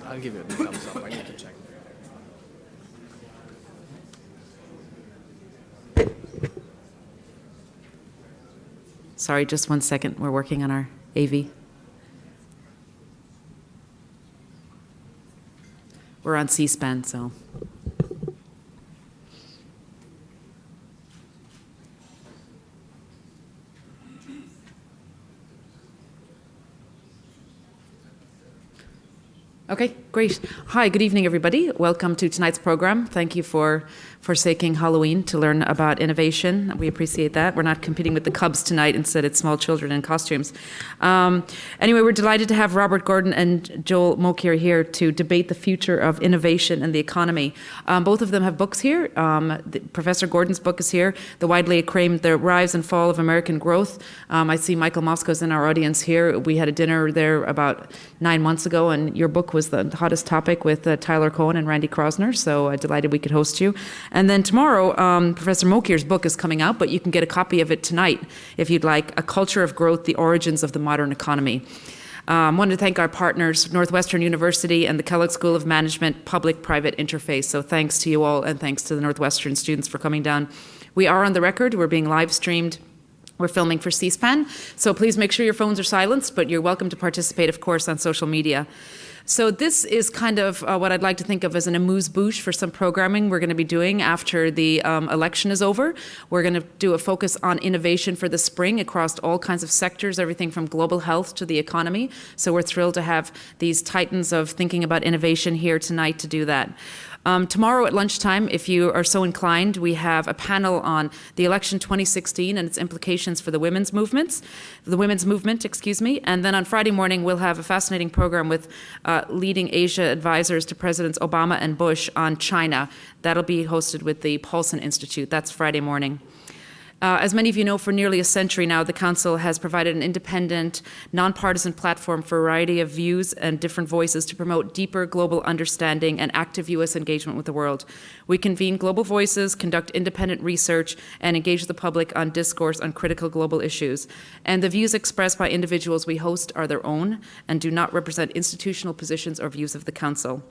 I'll give you a thumbs up. I need to check. Sorry, just 1 second. We're working on our AV. We're on C-SPAN, so. Okay, great. Hi, good evening, everybody. Welcome to tonight's program. Thank you for forsaking Halloween to learn about innovation. We appreciate that. We're not competing with the Cubs tonight. Instead, it's small children in costumes. Anyway, we're delighted to have Robert Gordon and Joel Mokyr here to debate the future of innovation and the economy. Both of them have books here. Professor Gordon's book is here, the widely acclaimed The Rise and Fall of American Growth. I see Michael Mosco's in our audience here. We had a dinner there about 9 months ago, and your book was the hottest topic with Tyler Cohen and Randy Krosner, so delighted we could host you. And then tomorrow, Professor Mokyr's book is coming out, but you can get a copy of it tonight if you'd like, A Culture of Growth, The Origins of the Modern Economy. I wanted to thank our partners, Northwestern University and the Kellogg School of Management Public-Private Interface. So thanks to you all, and thanks to the Northwestern students for coming down. We are on the record. We're being live streamed. We're filming for C-SPAN. So please make sure your phones are silenced, but you're welcome to participate, of course, on social media. So this is kind of what I'd like to think of as an amuse-bouche for some programming we're going to be doing after the election is over. We're going to do a focus on innovation for the spring across all kinds of sectors, everything from global health to the economy. So we're thrilled to have these titans of thinking about innovation here tonight to do that. Tomorrow at lunchtime, if you are so inclined, we have a panel on the election 2016 and its implications for the women's movement, and then on Friday morning we'll have a fascinating program with leading Asia advisors to Presidents Obama and Bush on China. That'll be hosted with the Paulson Institute. That's Friday morning. As many of you know, for nearly a century now, the Council has provided an independent, nonpartisan platform for a variety of views and different voices to promote deeper global understanding and active U.S. engagement with the world. We convene global voices, conduct independent research, and engage the public on discourse on critical global issues. And the views expressed by individuals we host are their own and do not represent institutional positions or views of the Council.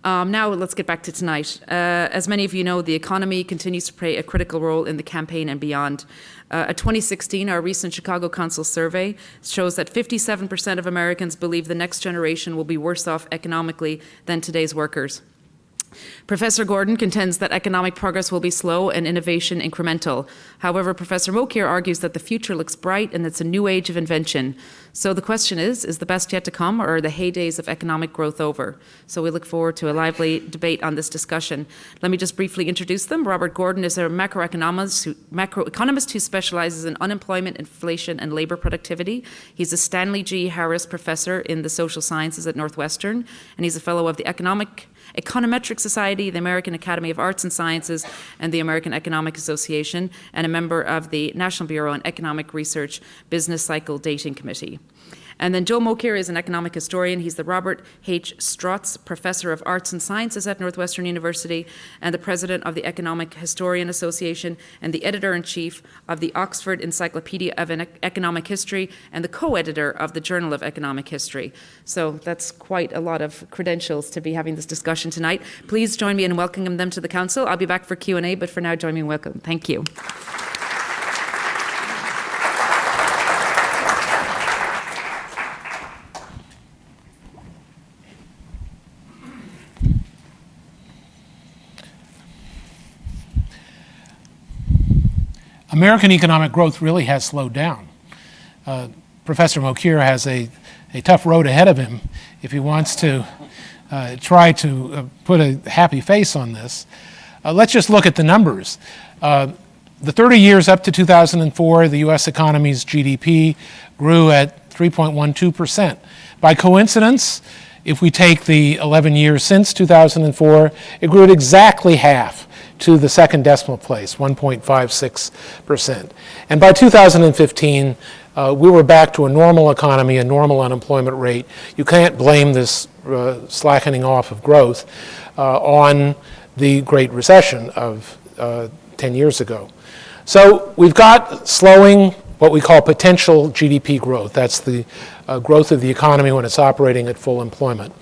Now let's get back to tonight. As many of you know, the economy continues to play a critical role in the campaign and beyond. A 2016, our recent Chicago Council survey shows that 57% of Americans believe the next generation will be worse off economically than today's workers. Professor Gordon contends that economic progress will be slow and innovation incremental. However, Professor Mokyr argues that the future looks bright and it's a new age of invention. So the question is the best yet to come, or are the heydays of economic growth over? So we look forward to a lively debate on this discussion. Let me just briefly introduce them. Robert Gordon is a macroeconomist who specializes in unemployment, inflation, and labor productivity. He's a Stanley G. Harris Professor in the Social Sciences at Northwestern, and he's a fellow of the Econometric Society, the American Academy of Arts and Sciences, and the American Economic Association, and a member of the National Bureau on Economic Research Business Cycle Dating Committee. And then Joel Mokyr is an economic historian. He's the Robert H. Strotz Professor of Arts and Sciences at Northwestern University and the president of the Economic Historian Association and the editor-in-chief of the Oxford Encyclopedia of Economic History and the co-editor of the Journal of Economic History. So that's quite a lot of credentials to be having this discussion tonight. Please join me in welcoming them to the Council. I'll be back for Q&A, but for now, join me in welcome. Thank you. American economic growth really has slowed down. Professor Mokyr has a tough road ahead of him if he wants to try to put a happy face on this. Let's just look at the numbers. The 30 years up to 2004, the U.S. economy's GDP grew at 3.12%. By coincidence, if we take the 11 years since 2004, it grew at exactly half to the second decimal place, 1.56%. And by 2015, we were back to a normal economy, a normal unemployment rate. You can't blame this slackening off of growth on the Great Recession of 10 years ago. So we've got slowing what we call potential GDP growth. That's the growth of the economy when it's operating at full employment.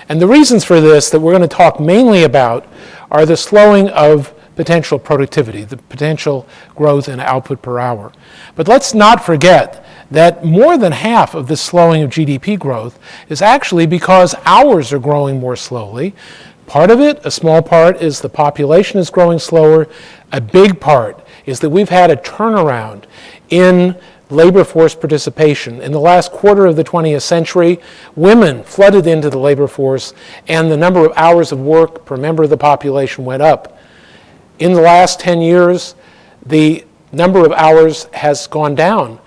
And the reasons for this that we're going to talk mainly about are the slowing of potential productivity, the potential growth in output per hour. But let's not forget that more than half of this slowing of GDP growth is actually because hours are growing more slowly. Part of it, a small part, is the population is growing slower. A big part is that we've had a turnaround in labor force participation. In the last quarter of the 20th century, women flooded into the labor force, and the number of hours of work per member of the population went up. In the last 10 years, the number of hours has gone down,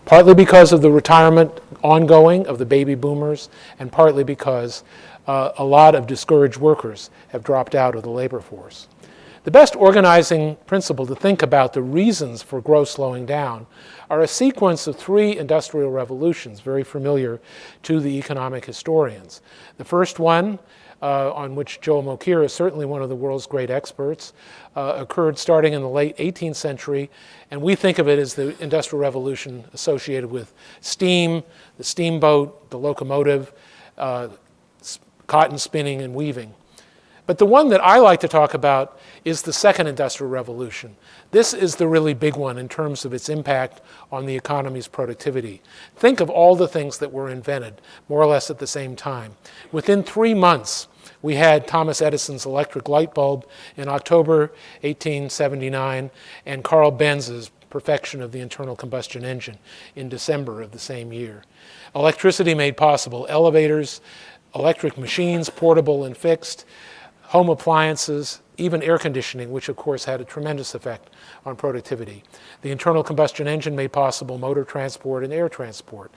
partly because of the retirement ongoing of the baby boomers, and partly because a lot of discouraged workers have dropped out of the labor force. The best organizing principle to think about the reasons for growth slowing down are a sequence of 3 industrial revolutions, very familiar to the economic historians. The first one, on which Joel Mokyr is certainly one of the world's great experts, occurred starting in the late 18th century, and we think of it as the Industrial Revolution associated with steam, the steamboat, the locomotive, cotton spinning and weaving. But the one that I like to talk about is the Second Industrial Revolution. This is the really big one in terms of its impact on the economy's productivity. Think of all the things that were invented, more or less at the same time. Within 3 months, we had Thomas Edison's electric light bulb in October 1879 and Carl Benz's perfection of the internal combustion engine in December of the same year. Electricity made possible elevators, electric machines, portable and fixed, home appliances, even air conditioning, which of course had a tremendous effect on productivity. The internal combustion engine made possible motor transport and air transport.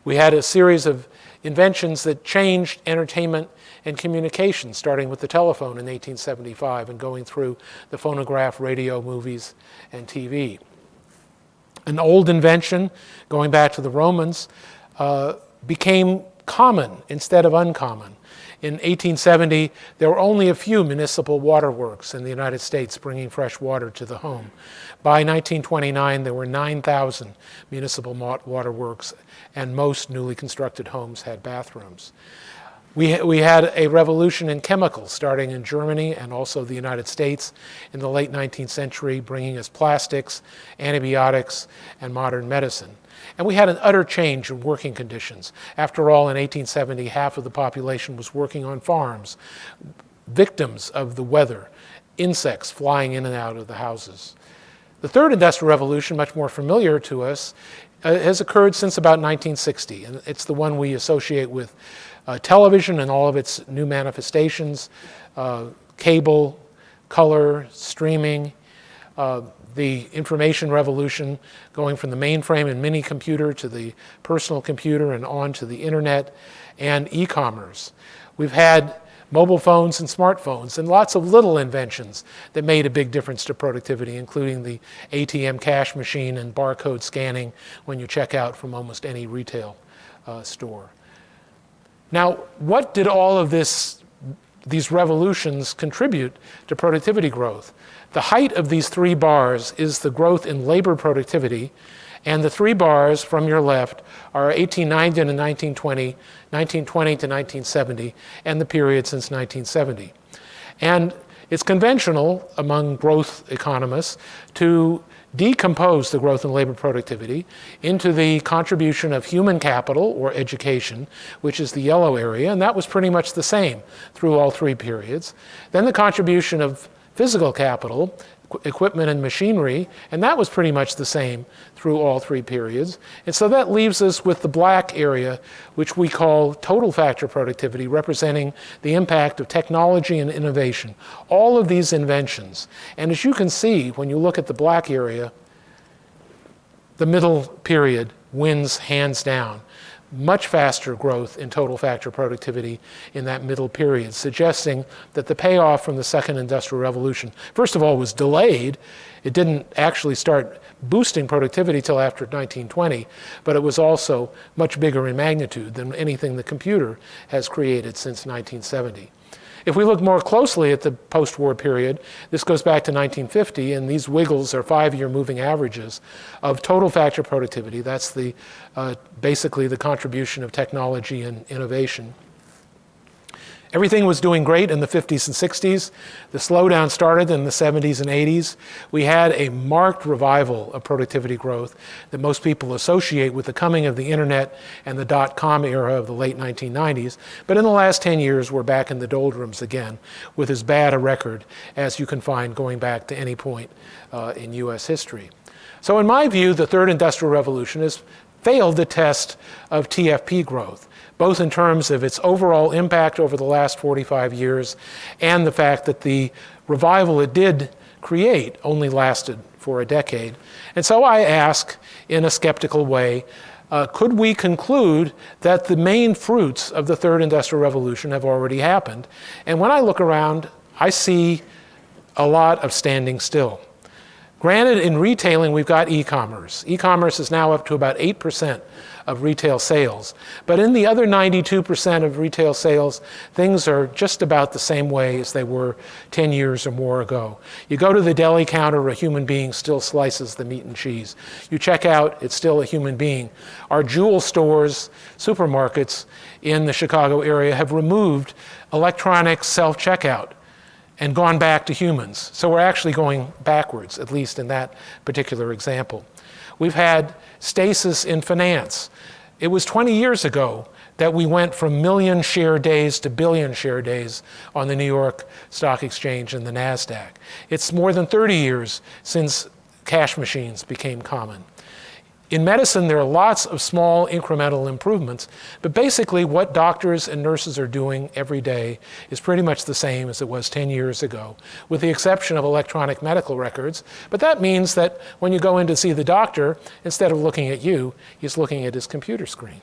We had a series of inventions that changed entertainment and communication, starting with the telephone in 1875 and going through the phonograph, radio, movies, and TV. An old invention, going back to the Romans, became common instead of uncommon. In 1870, there were only a few municipal waterworks in the United States bringing fresh water to the home. By 1929, there were 9,000 municipal waterworks, and most newly constructed homes had bathrooms. We had a revolution in chemicals starting in Germany and also the United States in the late 19th century, bringing us plastics, antibiotics, and modern medicine. And we had an utter change in working conditions. After all, in 1870, half of the population was working on farms, victims of the weather, insects flying in and out of the houses. The third industrial revolution, much more familiar to us, has occurred since about 1960, and it's the one we associate with television and all of its new manifestations, cable, color, streaming, the information revolution going from the mainframe and mini computer to the personal computer and on to the internet, and e-commerce. We've had mobile phones and smartphones and lots of little inventions that made a big difference to productivity, including the ATM cash machine and barcode scanning when you check out from almost any retail store. Now, what did all of these revolutions contribute to productivity growth? The height of these 3 bars is the growth in labor productivity, and the 3 bars from your left are 1890 to 1920, 1920 to 1970, and the period since 1970. And it's conventional among growth economists to decompose the growth in labor productivity into the contribution of human capital or education, which is the yellow area, and that was pretty much the same through all 3 periods. Then the contribution of physical capital, equipment and machinery, and that was pretty much the same through all 3 periods. And so that leaves us with the black area, which we call total factor productivity, representing the impact of technology and innovation. All of these inventions. And as you can see, when you look at the black area, the middle period wins hands down. Much faster growth in total factor productivity in that middle period, suggesting that the payoff from the Second Industrial Revolution, first of all, was delayed. It didn't actually start boosting productivity till after 1920, but it was also much bigger in magnitude than anything the computer has created since 1970. If we look more closely at the post-war period, this goes back to 1950, and these wiggles are 5-year moving averages of total factor productivity. That's basically the contribution of technology and innovation. Everything was doing great in the 50s and 60s. The slowdown started in the 70s and 80s. We had a marked revival of productivity growth that most people associate with the coming of the internet and the dot-com era of the late 1990s. But in the last 10 years, we're back in the doldrums again with as bad a record as you can find going back to any point in US history. So in my view, the third industrial revolution has failed the test of TFP growth, both in terms of its overall impact over the last 45 years and the fact that the revival it did create only lasted for a decade. And so I ask, in a skeptical way, could we conclude that the main fruits of the third industrial revolution have already happened? And when I look around, I see a lot of standing still. Granted, in retailing, we've got e-commerce. E-commerce is now up to about 8% of retail sales. But in the other 92% of retail sales, things are just about the same way as they were 10 years or more ago. You go to the deli counter, a human being still slices the meat and cheese. You check out, it's still a human being. Our jewel stores, supermarkets in the Chicago area have removed electronic self-checkout and gone back to humans. So we're actually going backwards, at least in that particular example. We've had stasis in finance. It was 20 years ago that we went from million share days to billion share days on the New York Stock Exchange and the NASDAQ. It's more than 30 years since cash machines became common. In medicine, there are lots of small incremental improvements, but basically what doctors and nurses are doing every day is pretty much the same as it was 10 years ago, with the exception of electronic medical records. But that means that when you go in to see the doctor, instead of looking at you, he's looking at his computer screen.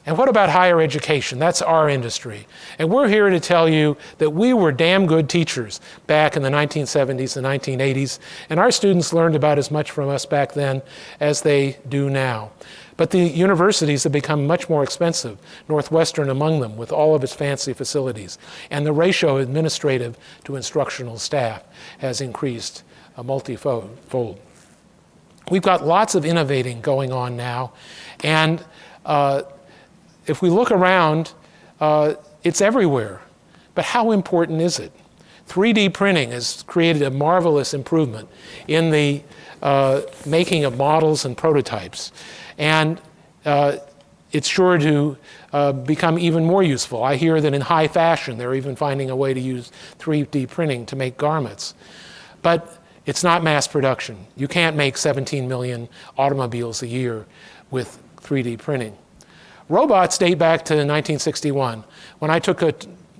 And what about higher education? That's our industry. And we're here to tell you that we were damn good teachers back in the 1970s and 1980s, and our students learned about as much from us back then as they do now. But the universities have become much more expensive, Northwestern among them, with all of its fancy facilities. And the ratio of administrative to instructional staff has increased multifold. We've got lots of innovating going on now, and if we look around, it's everywhere. But how important is it? 3D printing has created a marvelous improvement in the making of models and prototypes. And it's sure to become even more useful. I hear that in high fashion, they're even finding a way to use 3D printing to make garments. But it's not mass production. You can't make 17 million automobiles a year with 3D printing. Robots date back to 1961. When I took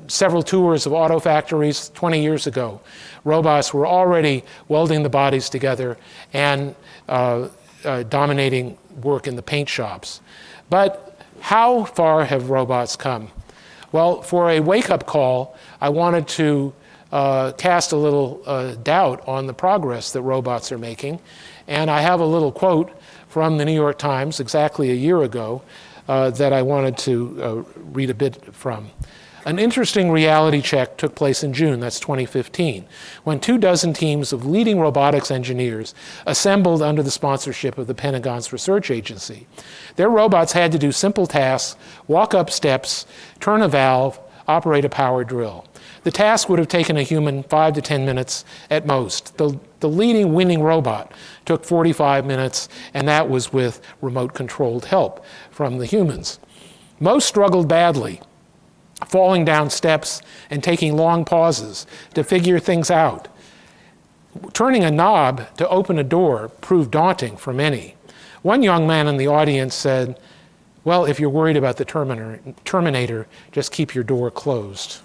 several tours of auto factories 20 years ago, robots were already welding the bodies together and dominating work in the paint shops. But how far have robots come? Well, for a wake-up call, I wanted to cast a little doubt on the progress that robots are making. And I have a little quote from the New York Times exactly a year ago that I wanted to read a bit from. An interesting reality check took place in June, that's 2015, when 24 teams of leading robotics engineers assembled under the sponsorship of the Pentagon's research agency. Their robots had to do simple tasks, walk up steps, turn a valve, operate a power drill. The task would have taken a human 5 to 10 minutes at most. The leading winning robot took 45 minutes, and that was with remote-controlled help from the humans. Most struggled badly, falling down steps and taking long pauses to figure things out. Turning a knob to open a door proved daunting for many. One young man in the audience said, "Well, if you're worried about the Terminator, just keep your door closed."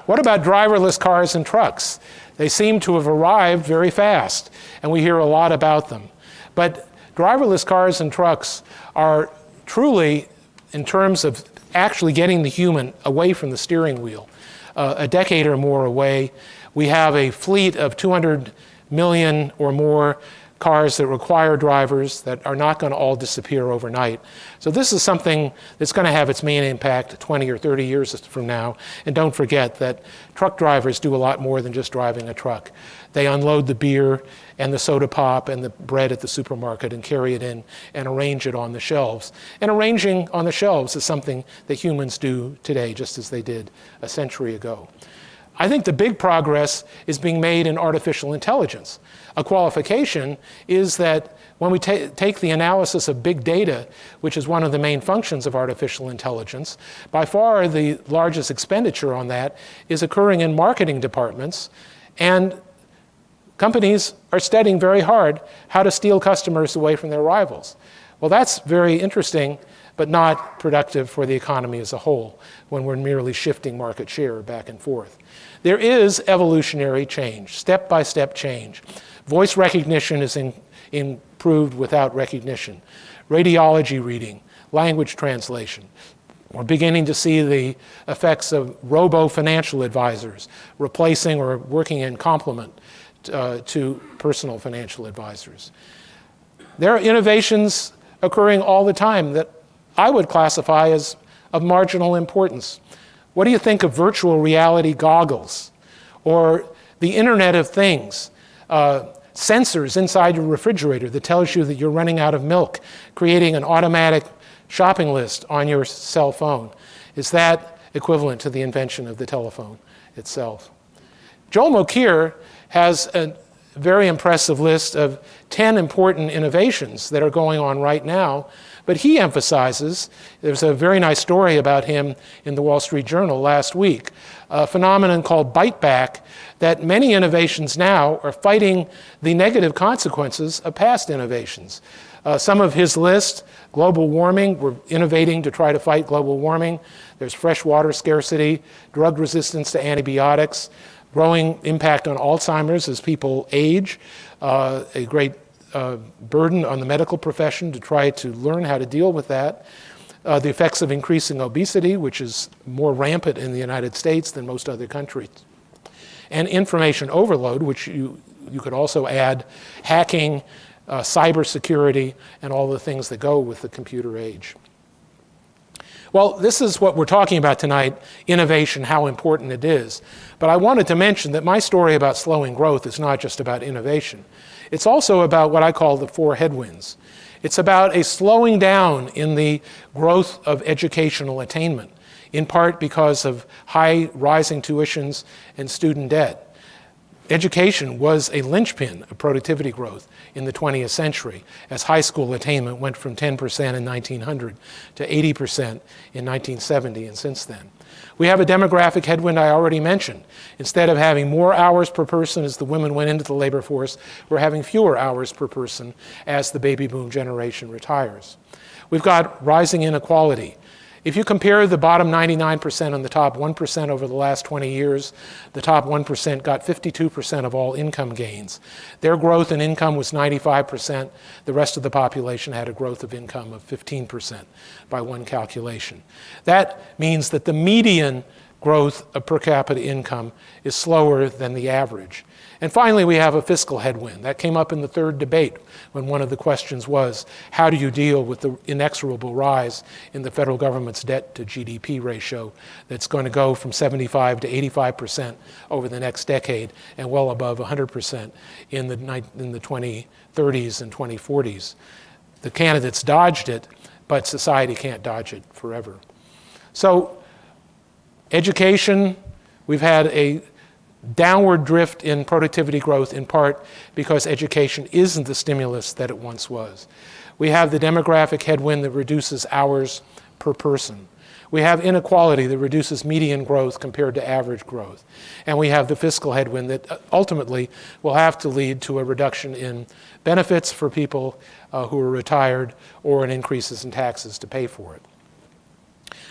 What about driverless cars and trucks? They seem to have arrived very fast, and we hear a lot about them. But driverless cars and trucks are truly, in terms of actually getting the human away from the steering wheel, a decade or more away. We have a fleet of 200 million or more cars that require drivers that are not going to all disappear overnight. So this is something that's going to have its main impact 20 or 30 years from now. And don't forget that truck drivers do a lot more than just driving a truck. They unload the beer and the soda pop and the bread at the supermarket and carry it in and arrange it on the shelves. And arranging on the shelves is something that humans do today, just as they did a century ago. I think the big progress is being made in artificial intelligence. A qualification is that when we take the analysis of big data, which is one of the main functions of artificial intelligence, by far the largest expenditure on that is occurring in marketing departments, and companies are studying very hard how to steal customers away from their rivals. Well, that's very interesting, but not productive for the economy as a whole when we're merely shifting market share back and forth. There is evolutionary change, step-by-step change. Voice recognition is improved without recognition. Radiology reading, language translation. We're beginning to see the effects of robo-financial advisors replacing or working in complement to personal financial advisors. There are innovations occurring all the time that I would classify as of marginal importance. What do you think of virtual reality goggles or the Internet of Things? Sensors inside your refrigerator that tells you that you're running out of milk, creating an automatic shopping list on your cell phone. Is that equivalent to the invention of the telephone itself? Joel Mokyr has a very impressive list of 10 important innovations that are going on right now, but he emphasizes, there's a very nice story about him in the Wall Street Journal last week, a phenomenon called bite back, that many innovations now are fighting the negative consequences of past innovations. Some of his list, global warming, we're innovating to try to fight global warming. There's fresh water scarcity, drug resistance to antibiotics, growing impact on Alzheimer's as people age, a great burden on the medical profession to try to learn how to deal with that. The effects of increasing obesity, which is more rampant in the United States than most other countries. And information overload, which you could also add hacking, cybersecurity, and all the things that go with the computer age. Well, this is what we're talking about tonight, innovation, how important it is. But I wanted to mention that my story about slowing growth is not just about innovation. It's also about what I call the four headwinds. It's about a slowing down in the growth of educational attainment, in part because of high rising tuitions and student debt. Education was a linchpin of productivity growth in the 20th century, as high school attainment went from 10% in 1900 to 80% in 1970 and since then. We have a demographic headwind I already mentioned. Instead of having more hours per person as the women went into the labor force, we're having fewer hours per person as the baby boom generation retires. We've got rising inequality. If you compare the bottom 99% and the top 1% over the last 20 years, the top 1% got 52% of all income gains. Their growth in income was 95%. The rest of the population had a growth of income of 15% by one calculation. That means that the median growth of per capita income is slower than the average. And finally, we have a fiscal headwind. That came up in the third debate when one of the questions was, how do you deal with the inexorable rise in the federal government's debt to GDP ratio that's going to go from 75 to 85% over the next decade and well above 100% in the 2030s and 2040s. The candidates dodged it, but society can't dodge it forever. So education, we've had a downward drift in productivity growth in part because education isn't the stimulus that it once was. We have the demographic headwind that reduces hours per person. We have inequality that reduces median growth compared to average growth. And we have the fiscal headwind that ultimately will have to lead to a reduction in benefits for people who are retired or an increases in taxes to pay for it.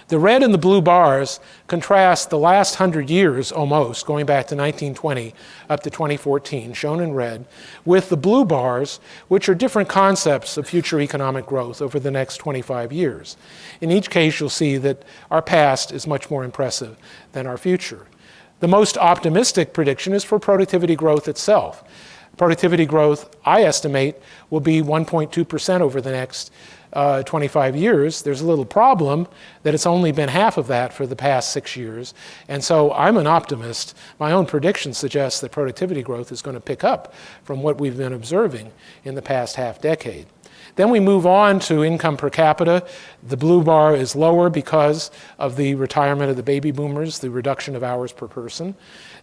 The red and the blue bars contrast the last 100 years almost, going back to 1920 up to 2014, shown in red, with the blue bars, which are different concepts of future economic growth over the next 25 years. In each case, you'll see that our past is much more impressive than our future. The most optimistic prediction is for productivity growth itself. Productivity growth, I estimate, will be 1.2% over the next 25 years. There's a little problem that it's only been half of that for the past 6 years. And so I'm an optimist. My own prediction suggests that productivity growth is going to pick up from what we've been observing in the past half decade. Then we move on to income per capita. The blue bar is lower because of the retirement of the baby boomers, the reduction of hours per person.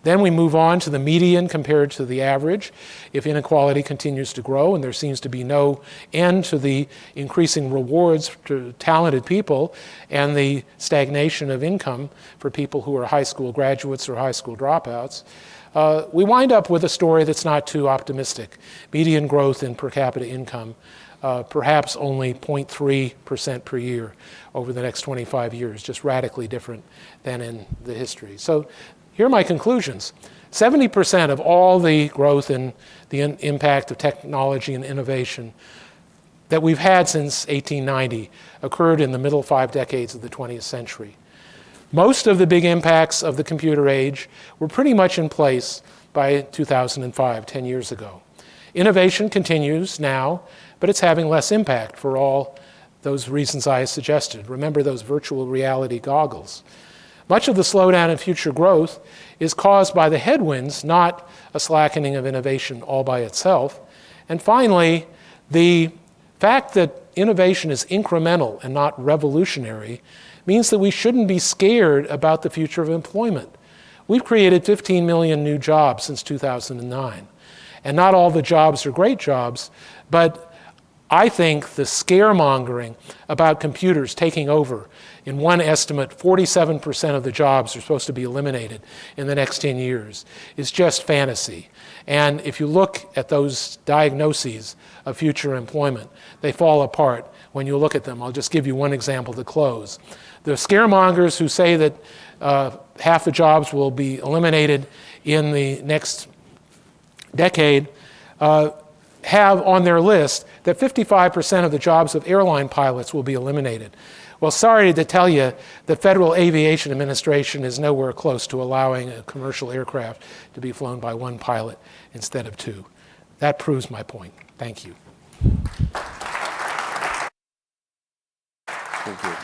Then we move on to the median compared to the average. If inequality continues to grow and there seems to be no end to the increasing rewards to talented people and the stagnation of income for people who are high school graduates or high school dropouts, we wind up with a story that's not too optimistic. Median growth in per capita income, perhaps only 0.3% per year over the next 25 years, just radically different than in the history. So here are my conclusions. 70% of all the growth in the impact of technology and innovation that we've had since 1890 occurred in the middle 5 decades of the 20th century. Most of the big impacts of the computer age were pretty much in place by 2005, 10 years ago. Innovation continues now, but it's having less impact for all those reasons I suggested. Remember those virtual reality goggles. Much of the slowdown in future growth is caused by the headwinds, not a slackening of innovation all by itself. And finally, the fact that innovation is incremental and not revolutionary means that we shouldn't be scared about the future of employment. We've created 15 million new jobs since 2009. And not all the jobs are great jobs, but I think the scaremongering about computers taking over, in one estimate, 47% of the jobs are supposed to be eliminated in the next 10 years, is just fantasy. And if you look at those diagnoses of future employment, they fall apart when you look at them. I'll just give you one example to close. The scaremongers who say that half the jobs will be eliminated in the next decade have on their list that 55% of the jobs of airline pilots will be eliminated. Well, sorry to tell you, the Federal Aviation Administration is nowhere close to allowing a commercial aircraft to be flown by one pilot instead of two. That proves my point. Thank you. Thank you.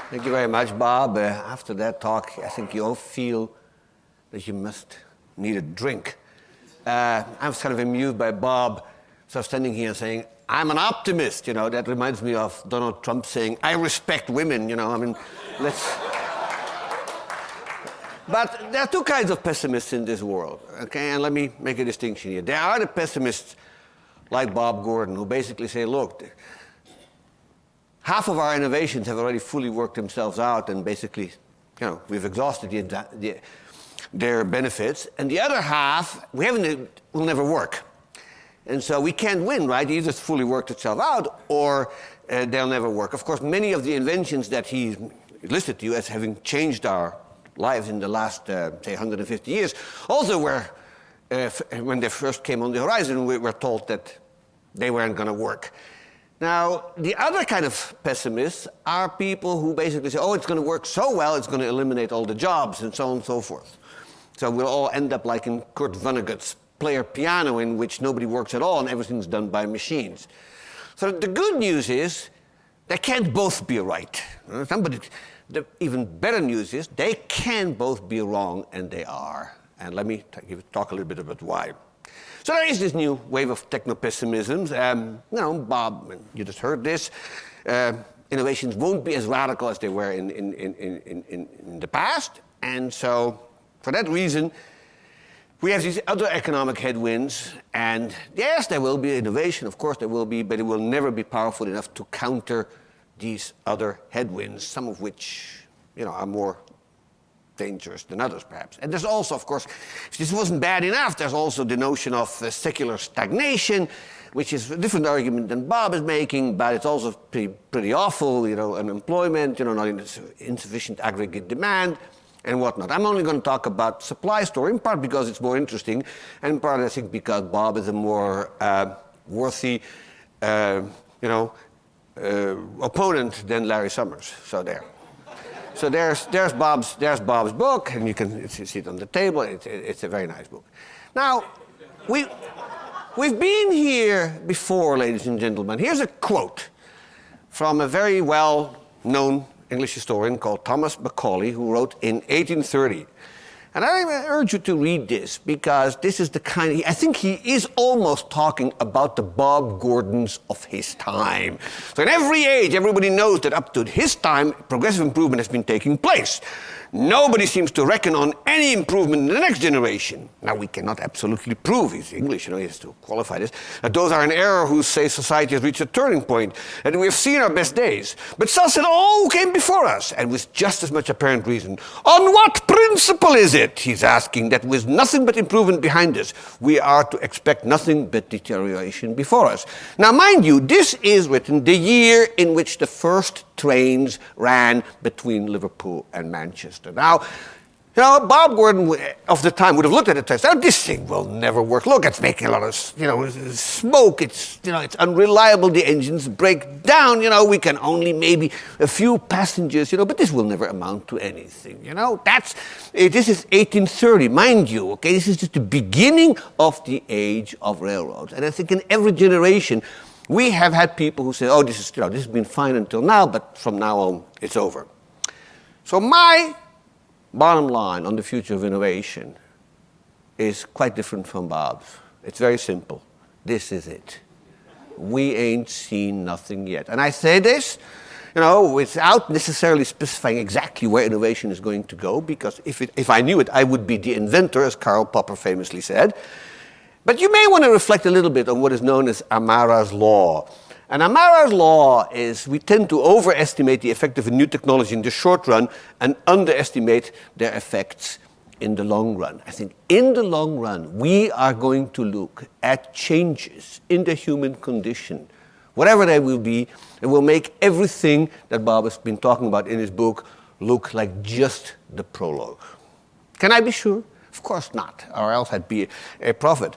Thank you very much, Bob. After that talk, I think you all feel that you must need a drink. I was kind of amused by Bob sort of standing here and saying, I'm an optimist, you know. That reminds me of Donald Trump saying, I respect women, you know. I mean, But there are two kinds of pessimists in this world, okay? And let me make a distinction here. There are the pessimists like Bob Gordon who basically say, look, half of our innovations have already fully worked themselves out and basically, you know, we've exhausted their benefits, and the other half will never work. And so we can't win, right? Either it's fully worked itself out or they'll never work. Of course, many of the inventions that he listed to you as having changed our lives in the last, say, 150 years, also were, when they first came on the horizon, we were told that they weren't going to work. Now, the other kind of pessimists are people who basically say, oh, it's going to work so well, it's going to eliminate all the jobs, and so on and so forth. So we'll all end up like in Kurt Vonnegut's Player Piano, in which nobody works at all and everything's done by machines. So the good news is they can't both be right. The even better news is they can both be wrong, and they are. And let me talk a little bit about why. So there is this new wave of techno-pessimisms. You know, Bob, you just heard this. Innovations won't be as radical as they were in the past. And so for that reason, we have these other economic headwinds. And yes, there will be innovation. Of course there will be, but it will never be powerful enough to counter these other headwinds, some of which, you know, are more dangerous than others, perhaps. And there's also, of course, if this wasn't bad enough, there's also the notion of secular stagnation, which is a different argument than Bob is making, but it's also pretty awful, you know, unemployment, you know, not insufficient aggregate demand, and whatnot. I'm only going to talk about supply story, in part because it's more interesting, and in part, I think, because Bob is a more worthy, opponent than Larry Summers. So there. So there's Bob's book, and you can see it on the table. It's a very nice book. Now, we've been here before, ladies and gentlemen. Here's a quote from a very well-known English historian called Thomas Macaulay, who wrote in 1830. And I urge you to read this, because this is the kind, I think he is almost talking about the Bob Gordons of his time. So in every age, everybody knows that up to his time, progressive improvement has been taking place. Nobody seems to reckon on any improvement in the next generation. Now, we cannot absolutely prove, he's English, he has to qualify this, that those are in error who say society has reached a turning point, and we have seen our best days. But some said all who came before us, and with just as much apparent reason. On what principle is it, he's asking, that with nothing but improvement behind us, we are to expect nothing but deterioration before us? Now, mind you, this is written the year in which the first trains ran between Liverpool and Manchester. Now, Bob Gordon of the time would have looked at it and said, oh, this thing will never work. Look, it's making a lot of, smoke. It's unreliable. The engines break down. We can only maybe a few passengers, but this will never amount to anything. This is 1830, mind you, okay? This is just the beginning of the age of railroads. And I think in every generation, we have had people who say, oh, this has been fine until now, but from now on, it's over. So my bottom line on the future of innovation is quite different from Bob's. It's very simple. This is it. We ain't seen nothing yet. And I say this, without necessarily specifying exactly where innovation is going to go, because if I knew it, I would be the inventor, as Karl Popper famously said. But you may want to reflect a little bit on what is known as Amara's law. And Amara's law is we tend to overestimate the effect of a new technology in the short run and underestimate their effects in the long run. I think in the long run, we are going to look at changes in the human condition, whatever they will be, and will make everything that Bob has been talking about in his book look like just the prologue. Can I be sure? Of course not, or else I'd be a prophet.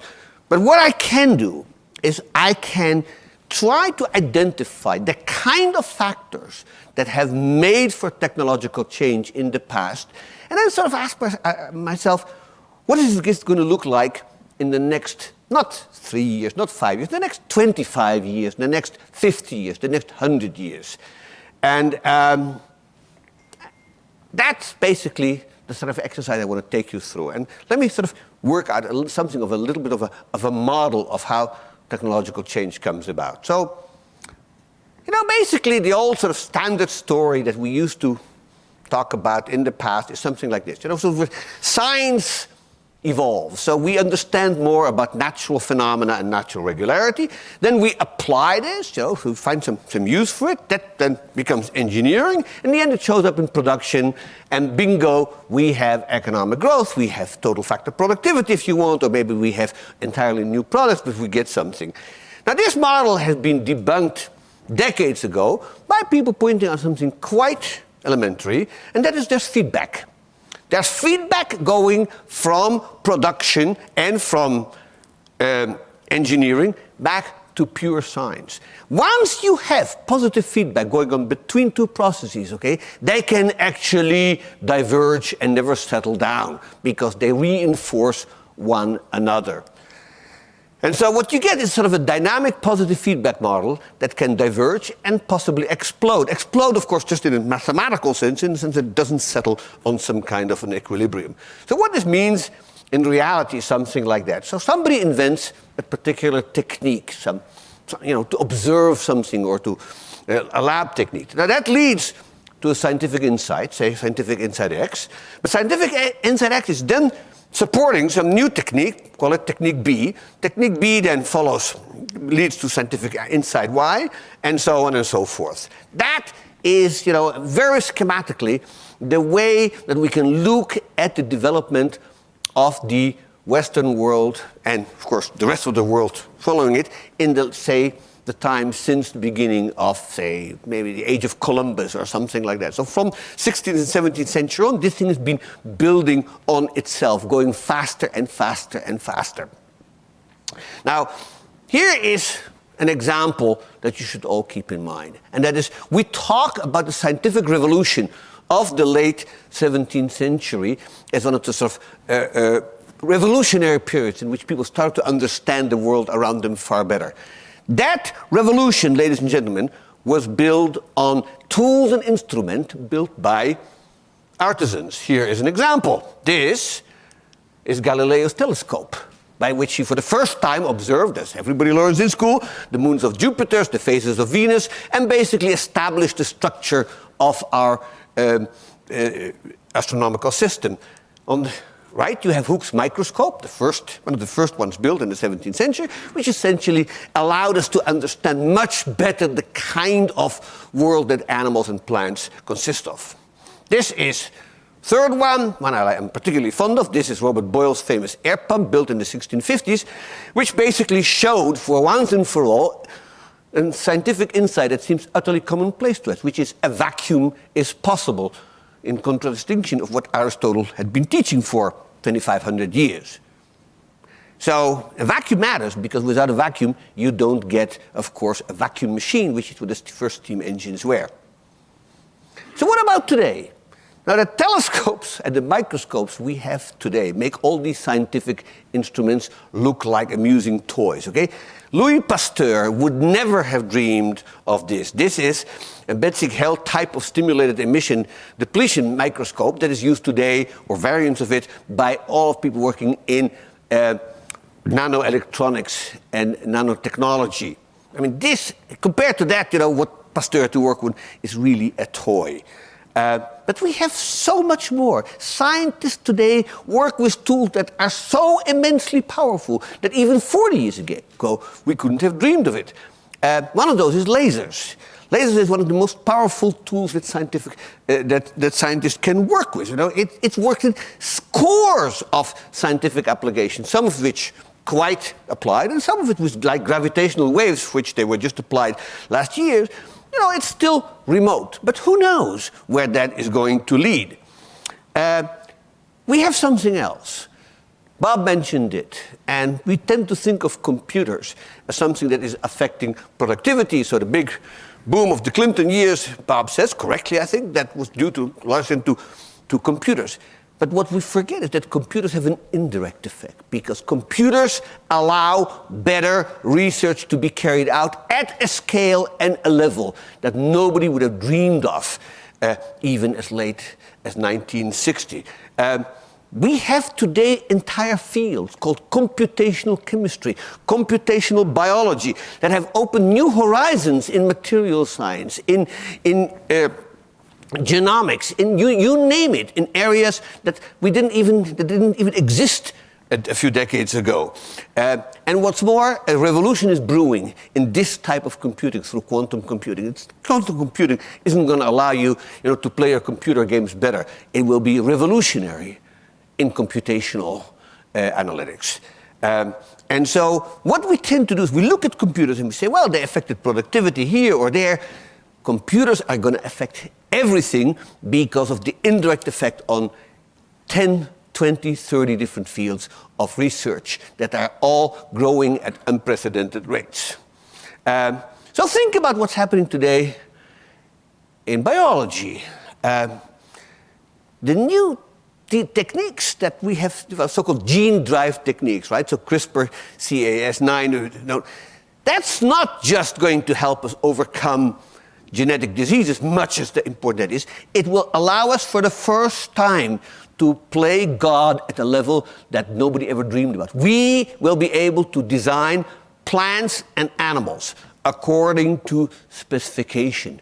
But what I can do is I can try to identify the kind of factors that have made for technological change in the past, and then sort of ask myself, what is this going to look like in the next, not 3 years, not 5 years, the next 25 years, the next 50 years, the next 100 years. And that's basically the sort of exercise I want to take you through. And let me sort of work out something of a little bit of a model of how technological change comes about. So, basically the old sort of standard story that we used to talk about in the past is something like this. So science evolves. So we understand more about natural phenomena and natural regularity. Then we apply this, we find some use for it. That then becomes engineering. In the end, it shows up in production. And bingo, we have economic growth. We have total factor productivity, if you want, or maybe we have entirely new products, but we get something. Now, this model has been debunked decades ago by people pointing out something quite elementary, and that is there's feedback. There's feedback going from production and from engineering back to pure science. Once you have positive feedback going on between two processes, they can actually diverge and never settle down because they reinforce one another. And so what you get is sort of a dynamic positive feedback model that can diverge and possibly explode. Explode, of course, just in a mathematical sense, in the sense that it doesn't settle on some kind of an equilibrium. So what this means in reality is something like that. So somebody invents a particular technique, to observe something or to a lab technique. Now that leads to a scientific insight, say scientific insight X. But scientific insight X is then supporting some new technique, call it technique B. Technique B then leads to scientific insight Y, and so on and so forth. That is, very schematically, the way that we can look at the development of the Western world, and of course the rest of the world following it, in the time since the beginning of, say, maybe the age of Columbus or something like that. So from 16th and 17th century on, this thing has been building on itself, going faster and faster and faster. Now, here is an example that you should all keep in mind. And that is, we talk about the scientific revolution of the late 17th century as one of the sort of revolutionary periods in which people started to understand the world around them far better. That revolution, ladies and gentlemen, was built on tools and instruments built by artisans. Here is an example. This is Galileo's telescope, by which he for the first time observed, as everybody learns in school, the moons of Jupiter, the phases of Venus, and basically established the structure of our astronomical system. On the right, you have Hooke's microscope, one of the first ones built in the 17th century, which essentially allowed us to understand much better the kind of world that animals and plants consist of. This is third one I am particularly fond of. This is Robert Boyle's famous air pump built in the 1650s, which basically showed for once and for all a scientific insight that seems utterly commonplace to us, which is a vacuum is possible, in contradistinction of what Aristotle had been teaching for 2,500 years. So a vacuum matters because without a vacuum you don't get, of course, a vacuum machine, which is what the first steam engines were. So what about today? Now the telescopes and the microscopes we have today make all these scientific instruments look like amusing toys, okay? Louis Pasteur would never have dreamed of this. This is a Betsy-Hell type of stimulated emission depletion microscope that is used today, or variants of it, by all of people working in nanoelectronics and nanotechnology. I mean, this, compared to that, what Pasteur had to work with is really a toy. But we have so much more. Scientists today work with tools that are so immensely powerful that even 40 years ago we couldn't have dreamed of it. One of those is lasers. Lasers is one of the most powerful tools that scientists can work with. It's worked in scores of scientific applications, some of which quite applied, and some of it was like gravitational waves, which they were just applied last year. It's still remote, but who knows where that is going to lead. We have something else. Bob mentioned it, and we tend to think of computers as something that is affecting productivity. So the big boom of the Clinton years, Bob says, correctly I think, that was due to largely to computers. But what we forget is that computers have an indirect effect, because computers allow better research to be carried out at a scale and a level that nobody would have dreamed of, even as late as 1960. We have today entire fields called computational chemistry, computational biology, that have opened new horizons in material science, in genomics, you name it, in areas that didn't even exist a few decades ago. And what's more, a revolution is brewing in this type of computing through quantum computing. Quantum computing isn't going to allow you, to play your computer games better. It will be revolutionary in computational analytics. And so what we tend to do is we look at computers and we say, well, they affected productivity here or there. Computers are going to affect everything because of the indirect effect on 10, 20, 30 different fields of research that are all growing at unprecedented rates. So think about what's happening today in biology. The new techniques that we have, so-called gene drive techniques, right? So CRISPR, Cas9, that's not just going to help us overcome genetic diseases, much as important that is. It will allow us for the first time to play God at a level that nobody ever dreamed about. We will be able to design plants and animals according to specification.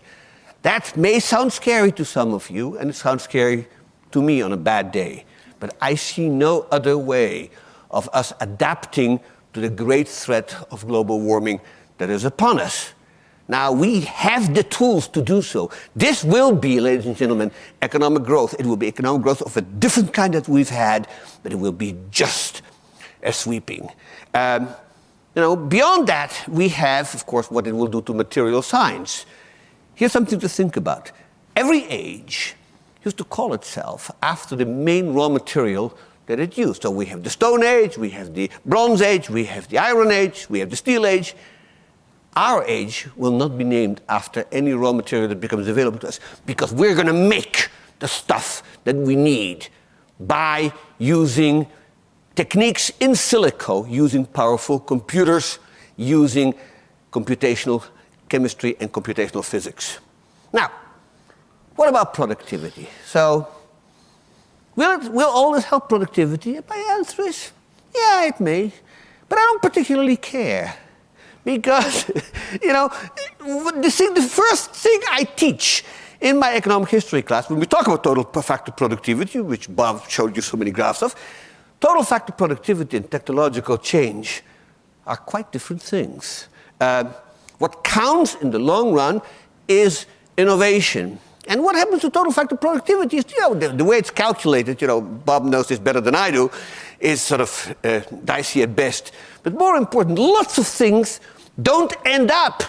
That may sound scary to some of you, and it sounds scary to me on a bad day. But I see no other way of us adapting to the great threat of global warming that is upon us. Now, we have the tools to do so. This will be, ladies and gentlemen, economic growth. It will be economic growth of a different kind that we've had, but it will be just as sweeping. Beyond that, we have, of course, what it will do to material science. Here's something to think about. Every age used to call itself after the main raw material that it used. So we have the Stone Age, we have the Bronze Age, we have the Iron Age, we have the Steel Age. Our age will not be named after any raw material that becomes available to us, because we're going to make the stuff that we need by using techniques in silico, using powerful computers, using computational chemistry and computational physics. Now, what about productivity? So, will all this help productivity? My answer is, yeah, it may, but I don't particularly care. Because, the first thing I teach in my economic history class, when we talk about total factor productivity, which Bob showed you so many graphs of, total factor productivity and technological change are quite different things. What counts in the long run is innovation. And what happens to total factor productivity is, the way it's calculated, Bob knows this better than I do, is sort of dicey at best. But more important, lots of things don't end up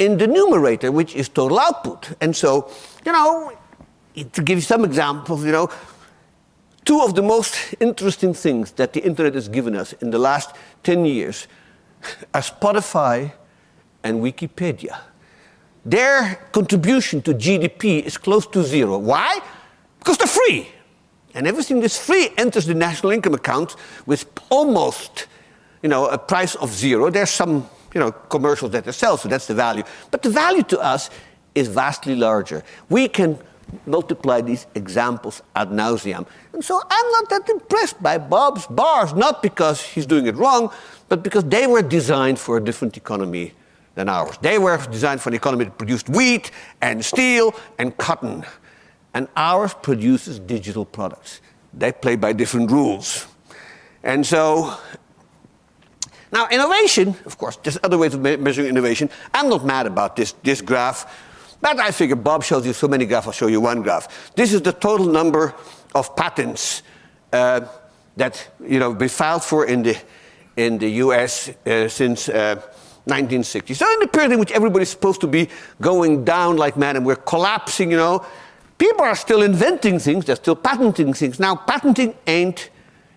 in the numerator, which is total output. And so, to give you some examples, two of the most interesting things that the internet has given us in the last 10 years are Spotify and Wikipedia. Their contribution to GDP is close to zero. Why? Because they're free. And everything that's free enters the national income account with almost, a price of zero. There's some, commercials that they sell, so that's the value. But the value to us is vastly larger. We can multiply these examples ad nauseam. And so I'm not that impressed by Bob's bars, not because he's doing it wrong, but because they were designed for a different economy than ours. They were designed for an economy that produced wheat and steel and cotton. And ours produces digital products. They play by different rules. And so, now innovation, of course, there's other ways of measuring innovation. I'm not mad about this graph, but I figure Bob shows you so many graphs, I'll show you one graph. This is the total number of patents that been filed for in the US since 1960. So in the period in which everybody's supposed to be going down like mad and we're collapsing, people are still inventing things, they're still patenting things. Now, patenting ain't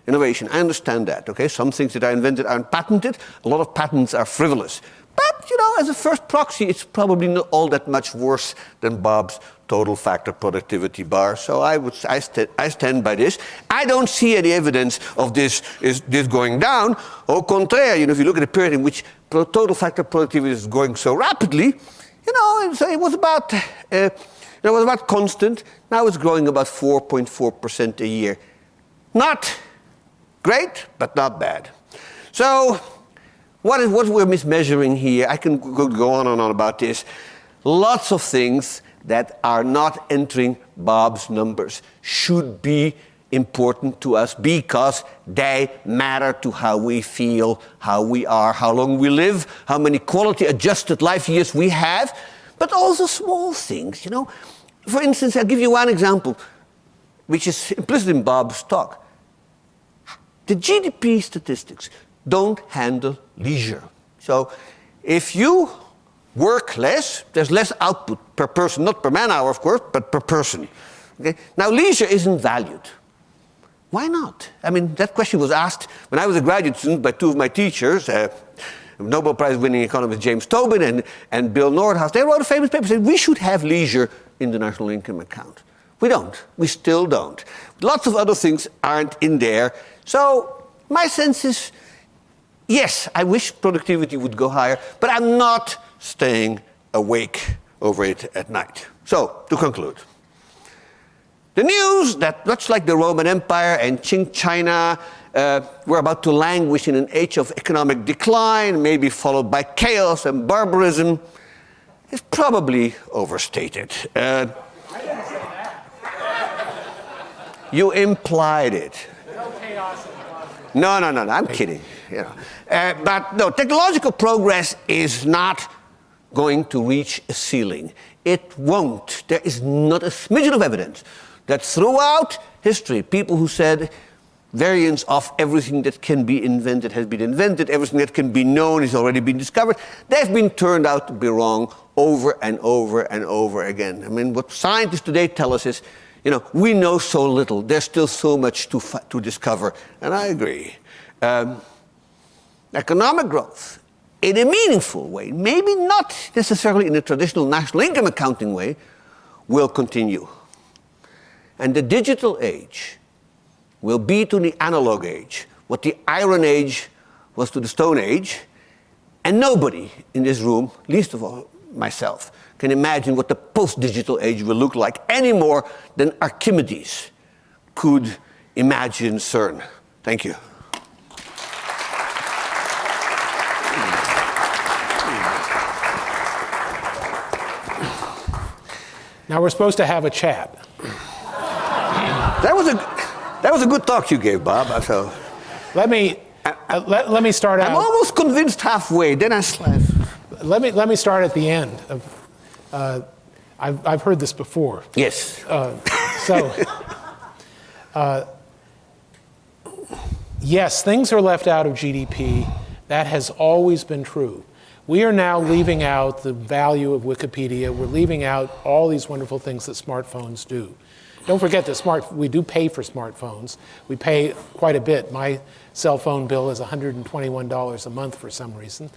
innovation. I understand that, okay? Some things that are invented aren't patented. A lot of patents are frivolous. But, as a first proxy, it's probably not all that much worse than Bob's total factor productivity bar. So I stand by this. I don't see any evidence of this going down. Au contraire, if you look at the period in which total factor productivity is going so rapidly, it was about constant. Now it's growing about 4.4% a year. Not great, but not bad. So what we're mismeasuring here, I can go on and on about this. Lots of things that are not entering Bob's numbers should be important to us because they matter to how we feel, how we are, how long we live, how many quality-adjusted life years we have, but also small things, For instance, I'll give you one example, which is implicit in Bob's talk. The GDP statistics don't handle leisure. So if you work less, there's less output per person, not per man hour, of course, but per person. Okay? Now, leisure isn't valued. Why not? I mean, that question was asked when I was a graduate student by two of my teachers, Nobel Prize-winning economist James Tobin and Bill Nordhaus. They wrote a famous paper saying we should have leisure in the national income account. We don't. We still don't. Lots of other things aren't in there. So my sense is, yes, I wish productivity would go higher, but I'm not staying awake over it at night. So, to conclude. The news that, much like the Roman Empire and Qing China, we're about to languish in an age of economic decline, maybe followed by chaos and barbarism, is probably overstated. I didn't say that. You implied it. No chaos. No, I'm kidding. But no, technological progress is not going to reach a ceiling. It won't. There is not a smidgen of evidence that throughout history, people who said variants of everything that can be invented has been invented, everything that can be known has already been discovered, they've been turned out to be wrong over and over and over again. I mean, what scientists today tell us is, we know so little. There's still so much to discover. And I agree. Economic growth, in a meaningful way, maybe not necessarily in a traditional national income accounting way, will continue. And the digital age will be to the analog age what the Iron Age was to the Stone Age. And nobody in this room, least of all myself, can imagine what the post-digital age will look like any more than Archimedes could imagine CERN. Thank you. Now we're supposed to have a chat. That was a good talk you gave, Bob. So Let me start out. I'm almost convinced halfway. Then I slap. Let me start at the end. I've heard this before. Yes. Yes, things are left out of GDP. That has always been true. We are now leaving out the value of Wikipedia. We're leaving out all these wonderful things that smartphones do. Don't forget that we do pay for smartphones. We pay quite a bit. My cell phone bill is $121 a month for some reason.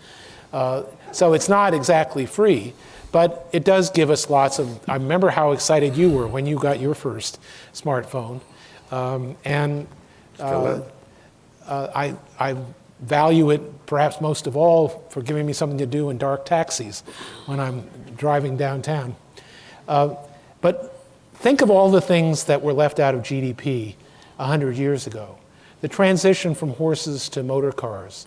So it's not exactly free, but it does give us lots of. I remember how excited you were when you got your first smartphone. I value it perhaps most of all for giving me something to do in dark taxis when I'm driving downtown. But think of all the things that were left out of GDP 100 years ago. The transition from horses to motor cars,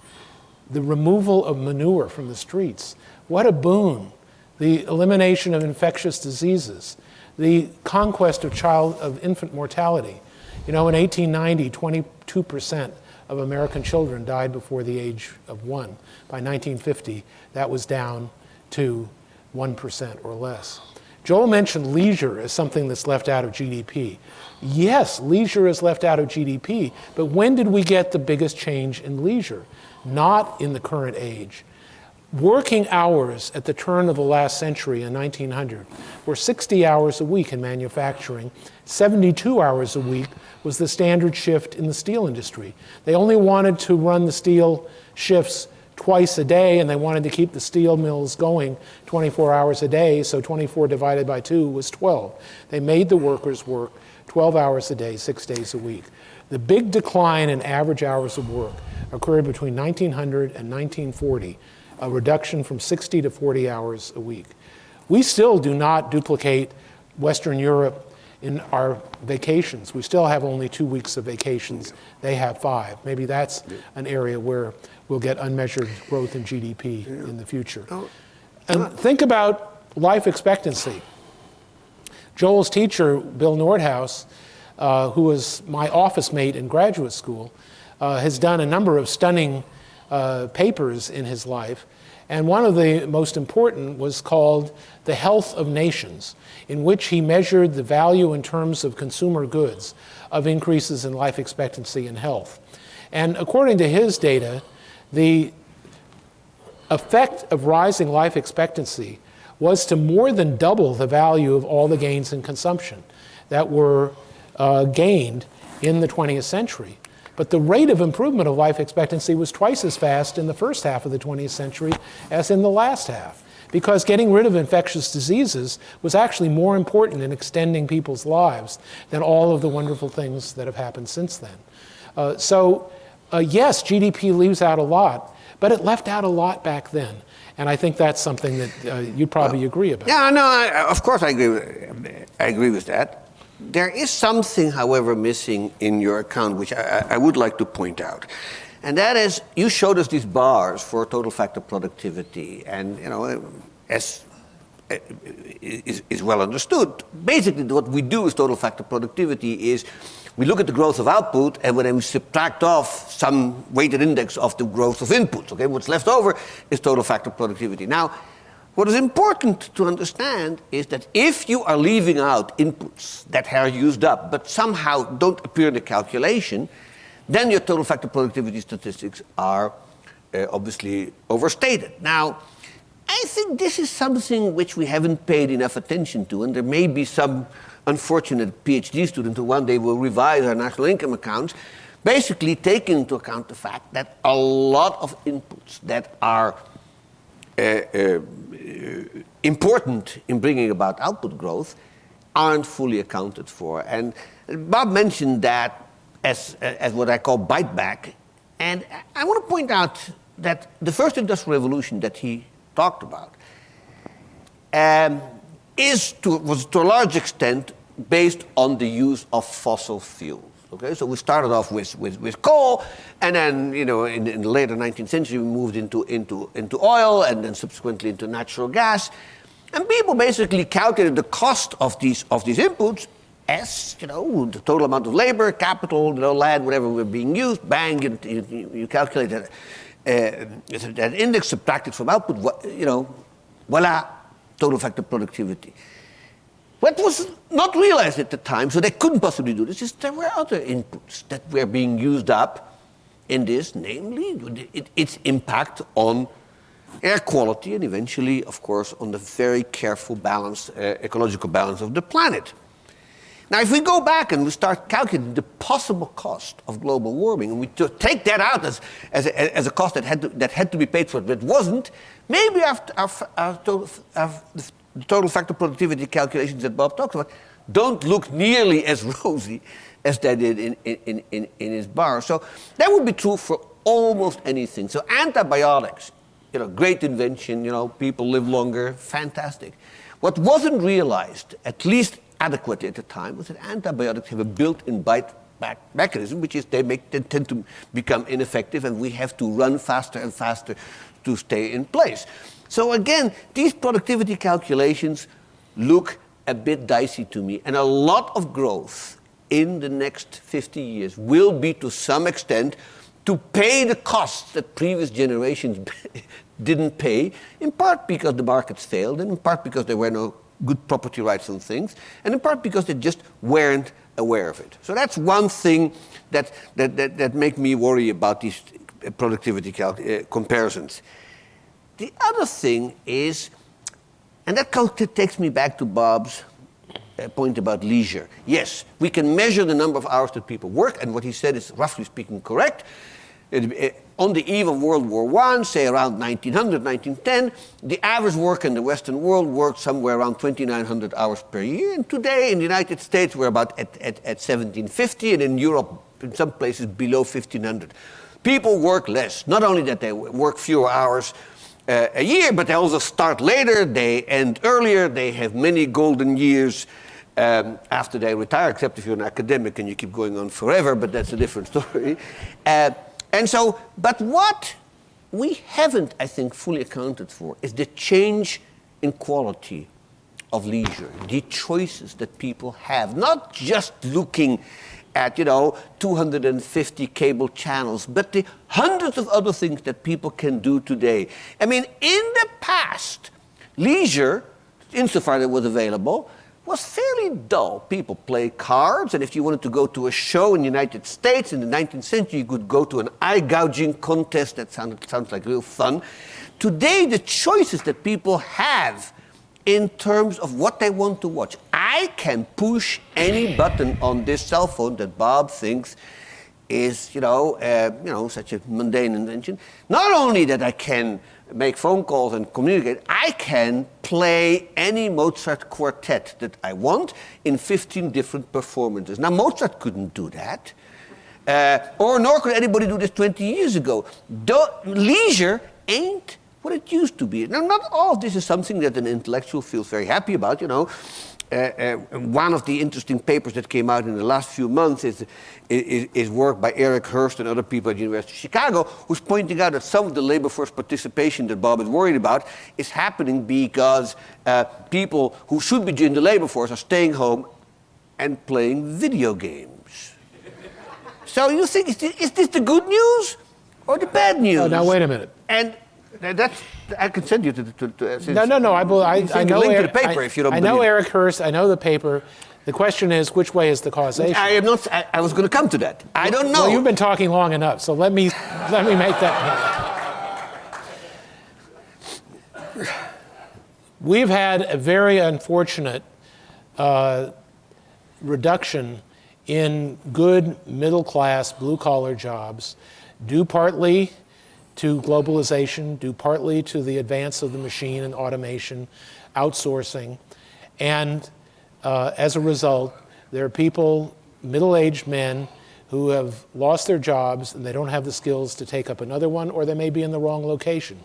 the removal of manure from the streets. What a boon. The elimination of infectious diseases, the conquest of infant mortality. You know, in 1890, 22% of American children died before the age of 1. By 1950, that was down to 1% or less. Joel mentioned leisure as something that's left out of GDP. Yes, leisure is left out of GDP, but when did we get the biggest change in leisure? Not in the current age. Working hours at the turn of the last century in 1900 were 60 hours a week in manufacturing. 72 hours a week was the standard shift in the steel industry. They only wanted to run the steel shifts twice a day, and they wanted to keep the steel mills going 24 hours a day, so 24 divided by 2 was 12. They made the workers work 12 hours a day, 6 days a week. The big decline in average hours of work occurred between 1900 and 1940, a reduction from 60 to 40 hours a week. We still do not duplicate Western Europe in our vacations. We still have only 2 weeks of vacations. They have 5. Maybe that's an area where we'll get unmeasured growth in GDP in the future. And think about life expectancy. Joel's teacher, Bill Nordhaus, who was my office mate in graduate school, has done a number of stunning papers in his life. And one of the most important was called The Health of Nations, in which he measured the value in terms of consumer goods of increases in life expectancy and health. And according to his data, the effect of rising life expectancy was to more than double the value of all the gains in consumption that were gained in the 20th century. But the rate of improvement of life expectancy was twice as fast in the first half of the 20th century as in the last half, because getting rid of infectious diseases was actually more important in extending people's lives than all of the wonderful things that have happened since then. Yes, GDP leaves out a lot, but it left out a lot back then. And I think that's something that you'd probably agree about. Yeah, no, of course I agree with that. There is something, however, missing in your account, which I would like to point out. And that is, you showed us these bars for total factor productivity. And, you know, as is well understood, basically what we do with total factor productivity is we look at the growth of output, and then we subtract off some weighted index of the growth of inputs. Okay, what's left over is total factor productivity. Now, what is important to understand is that if you are leaving out inputs that are used up but somehow don't appear in the calculation, then your total factor productivity statistics are obviously overstated. Now, I think this is something which we haven't paid enough attention to, and there may be some unfortunate PhD student who one day will revise our national income accounts, basically taking into account the fact that a lot of inputs that are important in bringing about output growth aren't fully accounted for. And Bob mentioned that as what I call bite back. And I want to point out that the first industrial revolution that he talked about was to a large extent based on the use of fossil fuels. Okay, so we started off with coal, and then in the later 19th century we moved into oil, and then subsequently into natural gas, and people basically calculated the cost of these inputs as the total amount of labor, capital, land, whatever were being used. Bang, you calculate that index, subtracted from output. Voila, total effective productivity. What was not realized at the time, so they couldn't possibly do this, is there were other inputs that were being used up in this, namely its impact on air quality and eventually, of course, on the very careful balance, ecological balance of the planet. Now, if we go back and we start calculating the possible cost of global warming, and we take that out as a cost that had to be paid for, but wasn't, maybe the total factor productivity calculations that Bob talked about don't look nearly as rosy as they did in his bar. So that would be true for almost anything. So antibiotics, great invention, people live longer, fantastic. What wasn't realized, at least adequately at the time, was that antibiotics have a built-in bite-back mechanism, which is they tend to become ineffective, and we have to run faster and faster to stay in place. So again, these productivity calculations look a bit dicey to me, and a lot of growth in the next 50 years will be, to some extent, to pay the costs that previous generations didn't pay, in part because the markets failed, and in part because there were no good property rights on things, and in part because they just weren't aware of it. So that's one thing that make me worry about these productivity comparisons. The other thing is, and that takes me back to Bob's point about leisure. Yes, we can measure the number of hours that people work, and what he said is roughly speaking correct. On the eve of World War I, say around 1900, 1910, the average worker in the Western world worked somewhere around 2,900 hours per year. And today in the United States, we're about at 1,750, and in Europe, in some places, below 1,500. People work less. Not only that they work fewer hours a year, but they also start later, they end earlier, they have many golden years after they retire, except if you're an academic and you keep going on forever, but that's a different story. But what we haven't, I think, fully accounted for is the change in quality of leisure, the choices that people have, not just looking at 250 cable channels, but the hundreds of other things that people can do today. I mean, in the past, leisure, insofar as it was available, was fairly dull. People play cards, and if you wanted to go to a show in the United States in the 19th century, you could go to an eye-gouging contest. That sounds like real fun. Today, the choices that people have in terms of what they want to watch. I can push any button on this cell phone that Bob thinks is, such a mundane invention. Not only that I can make phone calls and communicate, I can play any Mozart quartet that I want in 15 different performances. Now, Mozart couldn't do that, nor could anybody do this 20 years ago. Leisure ain't what it used to be. Now, not all of this is something that an intellectual feels very happy about, One of the interesting papers that came out in the last few months is work by Eric Hurst and other people at the University of Chicago, who's pointing out that some of the labor force participation that Bob is worried about is happening because people who should be in the labor force are staying home and playing video games. So you think, is this the good news or the bad news? Oh, now wait a minute. And I can send you to No. I know link to the paper if you don't I believe know it. Eric Hurst. I know the paper. The question is, which way is the causation? I am not. I was going to come to that. I don't know. Well, you've been talking long enough, so let me make that point. We've had a very unfortunate reduction in good middle-class, blue-collar jobs, due partly to globalization, due partly to the advance of the machine and automation, outsourcing. And as a result, there are people, middle-aged men, who have lost their jobs and they don't have the skills to take up another one, or they may be in the wrong location.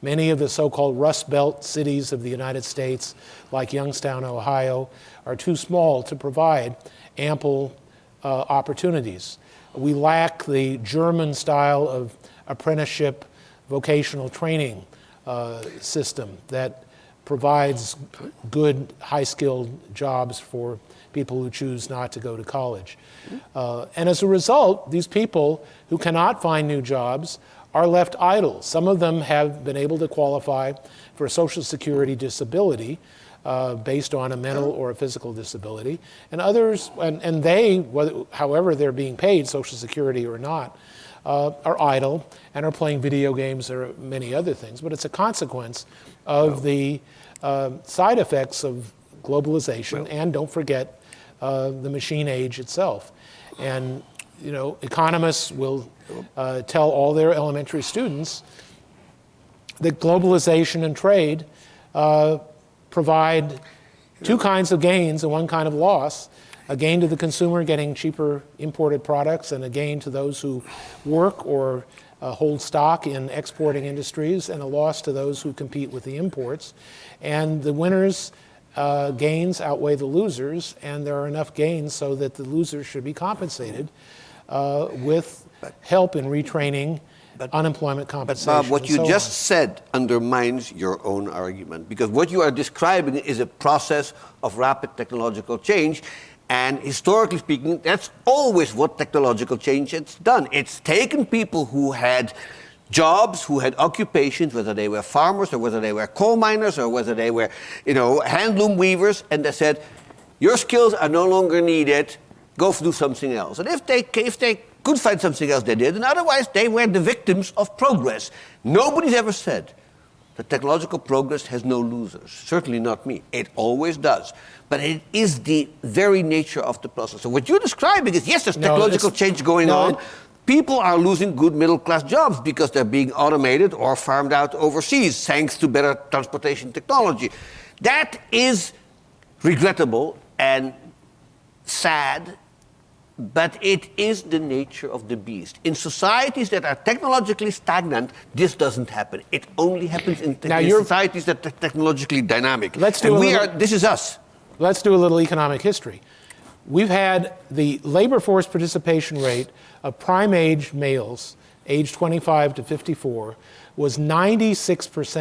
Many of the so-called Rust Belt cities of the United States, like Youngstown, Ohio, are too small to provide ample opportunities. We lack the German style of apprenticeship vocational training system that provides good, high-skilled jobs for people who choose not to go to college. And as a result, these people who cannot find new jobs are left idle. Some of them have been able to qualify for a Social Security disability based on a mental or a physical disability. And others, and they, however they're being paid, Social Security or not, are idle and are playing video games or many other things. But it's a consequence of the side effects of globalization, and don't forget the machine age itself. And you know, economists will tell all their elementary students that globalization and trade provide two kinds of gains and one kind of loss. A gain to the consumer getting cheaper imported products, and a gain to those who work or hold stock in exporting industries, and a loss to those who compete with the imports. And the winners' gains outweigh the losers, and there are enough gains so that the losers should be compensated with help in retraining, unemployment compensation. But Bob, what you just said undermines your own argument, because what you are describing is a process of rapid technological change. And historically speaking, that's always what technological change has done. It's taken people who had jobs, who had occupations, whether they were farmers or whether they were coal miners or whether they were, handloom weavers, and they said, your skills are no longer needed, go do something else. And if they could find something else, they did, and otherwise they were the victims of progress. Nobody's ever said that technological progress has no losers. Certainly not me. It always does. But it is the very nature of the process. So what you're describing is, yes, there's technological change going on. People are losing good middle-class jobs because they're being automated or farmed out overseas thanks to better transportation technology. That is regrettable and sad, but it is the nature of the beast. In societies that are technologically stagnant, this doesn't happen. It only happens in societies that are technologically dynamic. This is us. Let's do a little economic history. We've had the labor force participation rate of prime-age males, aged 25 to 54, was 96%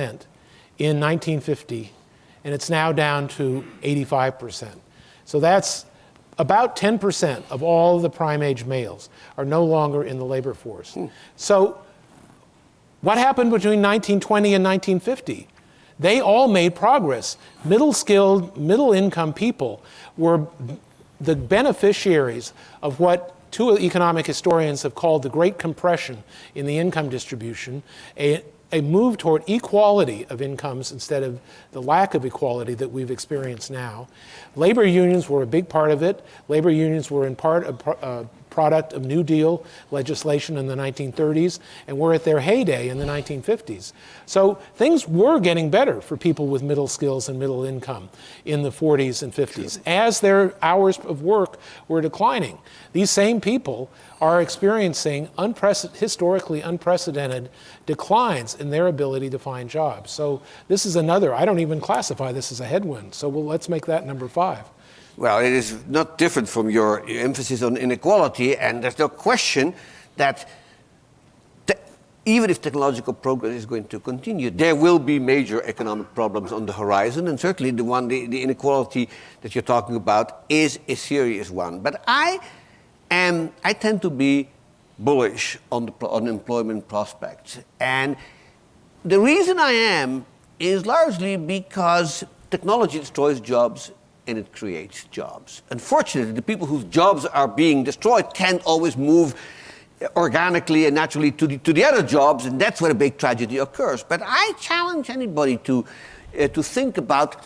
in 1950, and it's now down to 85%. So that's about 10% of all the prime-age males are no longer in the labor force. So what happened between 1920 and 1950? They all made progress. Middle-skilled, middle-income people were the beneficiaries of what two economic historians have called the Great Compression in the income distribution, a move toward equality of incomes instead of the lack of equality that we've experienced now. Labor unions were a big part of it. Labor unions were in part a product of New Deal legislation in the 1930s, and were at their heyday in the 1950s. So things were getting better for people with middle skills and middle income in the 40s and 50s, as their hours of work were declining. These same people are experiencing historically unprecedented declines in their ability to find jobs. So this is another, I don't even classify this as a headwind, so let's make that number 5. Well, it is not different from your emphasis on inequality, and there's no question that even if technological progress is going to continue, there will be major economic problems on the horizon, and certainly the inequality that you're talking about is a serious one. But I tend to be bullish on employment prospects, and the reason I am is largely because technology destroys jobs and it creates jobs. Unfortunately, the people whose jobs are being destroyed can't always move organically and naturally to the other jobs, and that's where a big tragedy occurs. But I challenge anybody to think about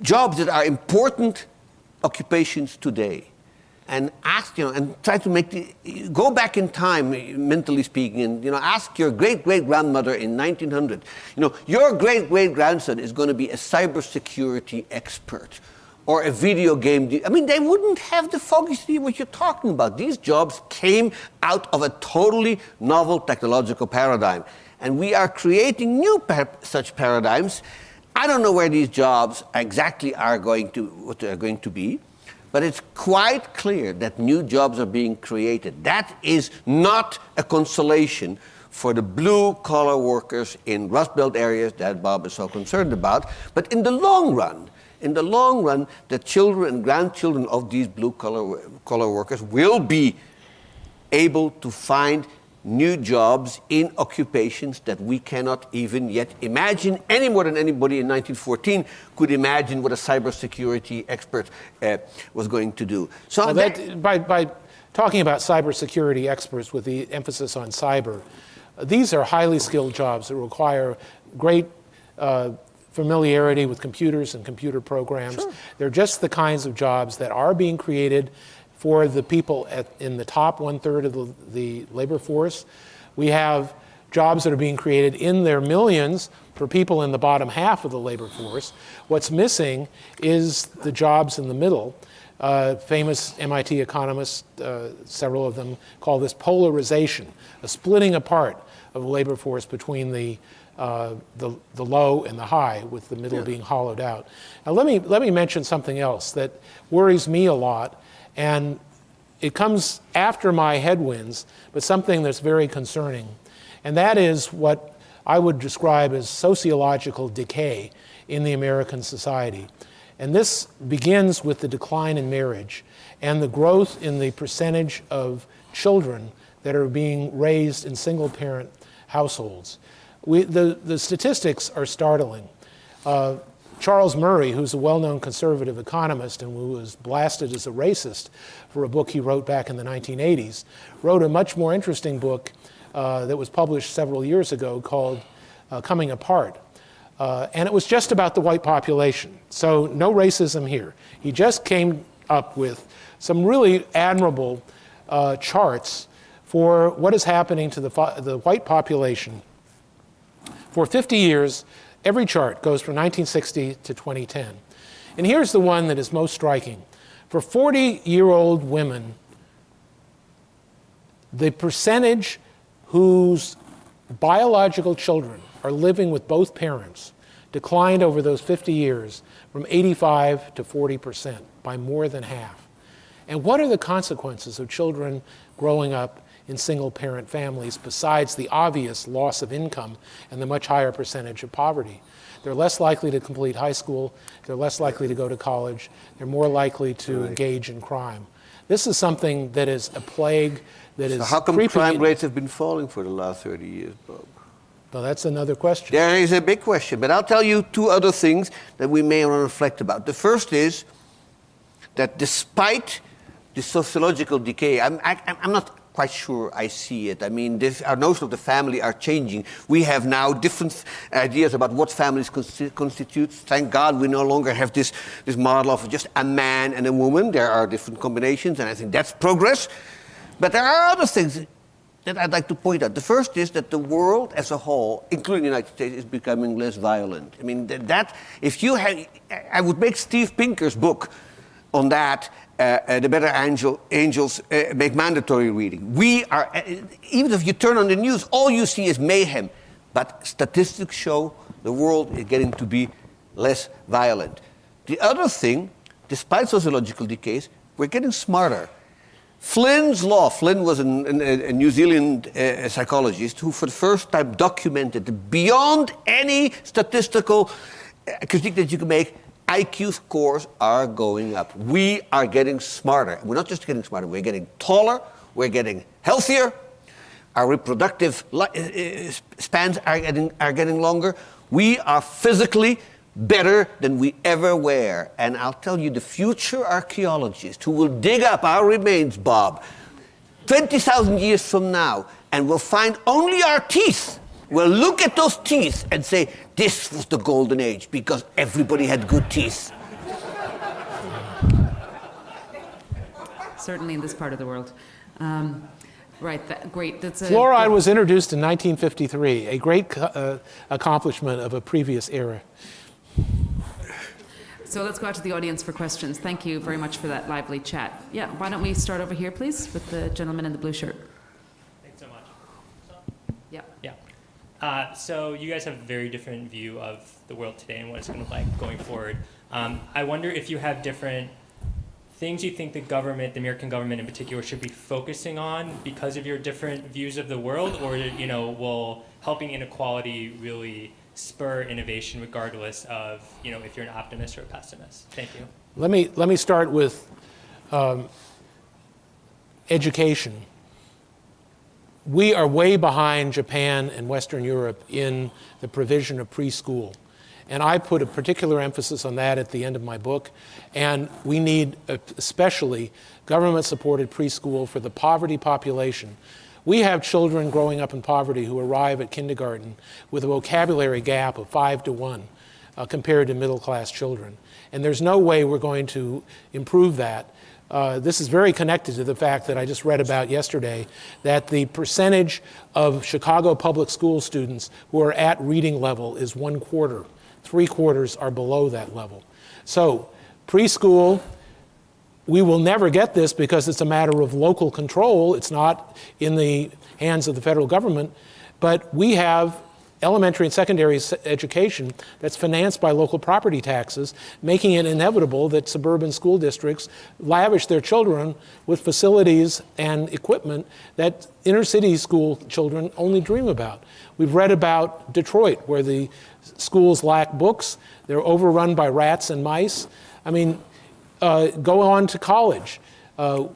jobs that are important occupations today, and ask, and try to go back in time, mentally speaking, and ask your great-great-grandmother in 1900, your great-great-grandson is going to be a cybersecurity expert, or a video game. I mean, they wouldn't have the foggiest idea what you're talking about. These jobs came out of a totally novel technological paradigm. And we are creating new such paradigms. I don't know where these jobs exactly what they're going to be, but it's quite clear that new jobs are being created. That is not a consolation for the blue-collar workers in Rust Belt areas that Bob is so concerned about. But in the long run, the children and grandchildren of these blue-collar workers will be able to find new jobs in occupations that we cannot even yet imagine, any more than anybody in 1914 could imagine what a cybersecurity expert was going to do. So well, by talking about cybersecurity experts with the emphasis on cyber, these are highly skilled jobs that require great familiarity with computers and computer programs. Sure. They're just the kinds of jobs that are being created for the people in the top 1/3 of the labor force. We have jobs that are being created in their millions for people in the bottom half of the labor force. What's missing is the jobs in the middle. Famous MIT economists, several of them, call this polarization, a splitting apart of the labor force between the low and the high, with the middle being hollowed out. Now let me mention something else that worries me a lot, and it comes after my headwinds, but something that's very concerning. And that is what I would describe as sociological decay in the American society. And this begins with the decline in marriage and the growth in the percentage of children that are being raised in single-parent households. The statistics are startling. Charles Murray, who's a well-known conservative economist and who was blasted as a racist for a book he wrote back in the 1980s, wrote a much more interesting book that was published several years ago called Coming Apart. And it was just about the white population, so no racism here. He just came up with some really admirable charts for what is happening to the white population. For 50 years, every chart goes from 1960 to 2010. And here's the one that is most striking. For 40-year-old women, the percentage whose biological children are living with both parents declined over those 50 years from 85 to 40%, by more than half. And what are the consequences of children growing up in single-parent families besides the obvious loss of income and the much higher percentage of poverty? They're less likely to complete high school, they're less likely to go to college, they're more likely to engage in crime. This is something that is a plague that is how come crime rates have been falling for the last 30 years, Bob? Well, that's another question. There is a big question, but I'll tell you two other things that we may want to reflect about. The first is that despite the sociological decay, I'm not quite sure I see it. I mean, our notion of the family are changing. We have now different ideas about what families constitute. Thank God we no longer have this model of just a man and a woman. There are different combinations, and I think that's progress. But there are other things that I'd like to point out. The first is that the world as a whole, including the United States, is becoming less violent. I mean, if you had, I would make Steve Pinker's book on that, The Better Angels, make mandatory reading. We are, even if you turn on the news, all you see is mayhem. But statistics show the world is getting to be less violent. The other thing, despite sociological decays, we're getting smarter. Flynn's law, Flynn was a New Zealand psychologist who for the first time documented that beyond any statistical critique that you can make, IQ scores are going up. We are getting smarter. We're not just getting smarter, we're getting taller, we're getting healthier, our reproductive spans are getting longer. We are physically better than we ever were. And I'll tell you, the future archaeologists who will dig up our remains, Bob, 20,000 years from now, and will find only our teeth, will look at those teeth and say, this was the golden age because everybody had good teeth. Certainly in this part of the world. Right, great. Fluoride was introduced in 1953, a great accomplishment of a previous era. So let's go out to the audience for questions. Thank you very much for that lively chat. Yeah, why don't we start over here, please, with the gentleman in the blue shirt. Thanks so much. Yeah. Yeah. So you guys have a very different view of the world today and what it's going to look like going forward. I wonder if you have different things you think the government, the American government in particular, should be focusing on because of your different views of the world, or will helping inequality really spur innovation regardless of if you're an optimist or a pessimist? Thank you. Let me start with education. We are way behind Japan and Western Europe in the provision of preschool. And I put a particular emphasis on that at the end of my book. And we need especially government-supported preschool for the poverty population. We have children growing up in poverty who arrive at kindergarten with a vocabulary gap of 5 to 1 compared to middle-class children. And there's no way we're going to improve that. This is very connected to the fact that I just read about yesterday, that the percentage of Chicago public school students who are at reading level is 1/4. 3/4 are below that level. So preschool, we will never get this because it's a matter of local control. It's not in the hands of the federal government. But we have elementary and secondary education that's financed by local property taxes, making it inevitable that suburban school districts lavish their children with facilities and equipment that inner city school children only dream about. We've read about Detroit, where the schools lack books. They're overrun by rats and mice. I mean, go on to college. I'm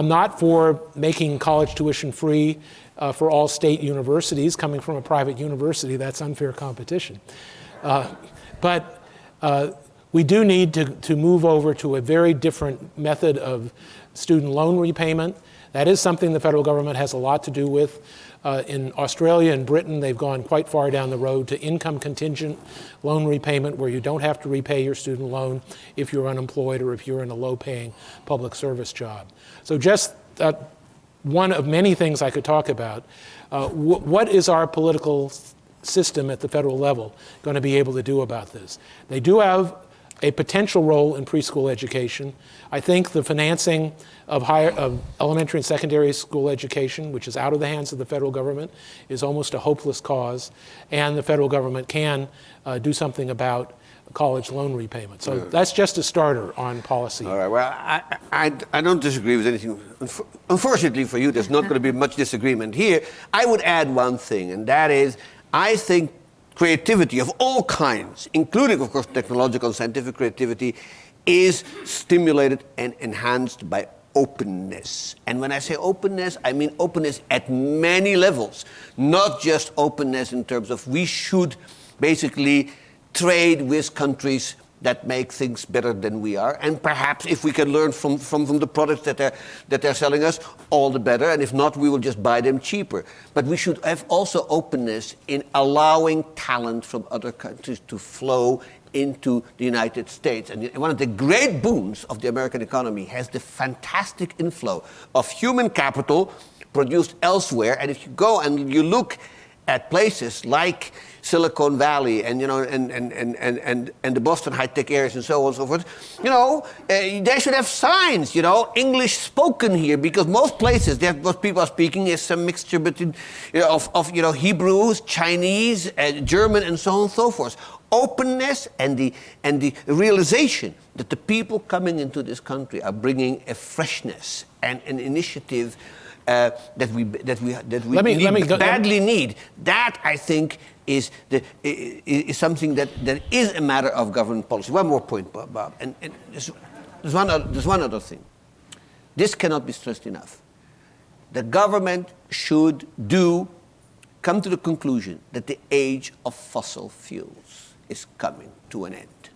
not for making college tuition free for all state universities. Coming from a private university, that's unfair competition. But we do need to move over to a very different method of student loan repayment. That is something the federal government has a lot to do with. In Australia and Britain, they've gone quite far down the road to income contingent loan repayment, where you don't have to repay your student loan if you're unemployed or if you're in a low-paying public service job. So just one of many things I could talk about. What is our political system at the federal level going to be able to do about this? They do have a potential role in preschool education. I think the financing of elementary and secondary school education, which is out of the hands of the federal government, is almost a hopeless cause, and the federal government can do something about college loan repayment. So that's just a starter on policy. All right, well, I don't disagree with anything. Unfortunately for you, there's not going to be much disagreement here. I would add one thing, and that is, I think creativity of all kinds, including, of course, technological and scientific creativity, is stimulated and enhanced by openness. And when I say openness, I mean openness at many levels, not just openness in terms of we should basically trade with countries that make things better than we are. And perhaps if we can learn from the products that they're selling us, all the better. And if not, we will just buy them cheaper. But we should have also openness in allowing talent from other countries to flow into the United States. And one of the great boons of the American economy has the fantastic inflow of human capital produced elsewhere. And if you go and you look at places like Silicon Valley and the Boston high-tech areas and so on and so forth, they should have signs, English spoken here, because most places that what people are speaking is some mixture between of Hebrews, Chinese, German, and so on and so forth. Openness and the realization that the people coming into this country are bringing a freshness and an initiative that we badly need. That, I think, is something that is a matter of government policy. One more point, Bob, and there's one other thing. This cannot be stressed enough. The government should come to the conclusion that the age of fossil fuels is coming to an end.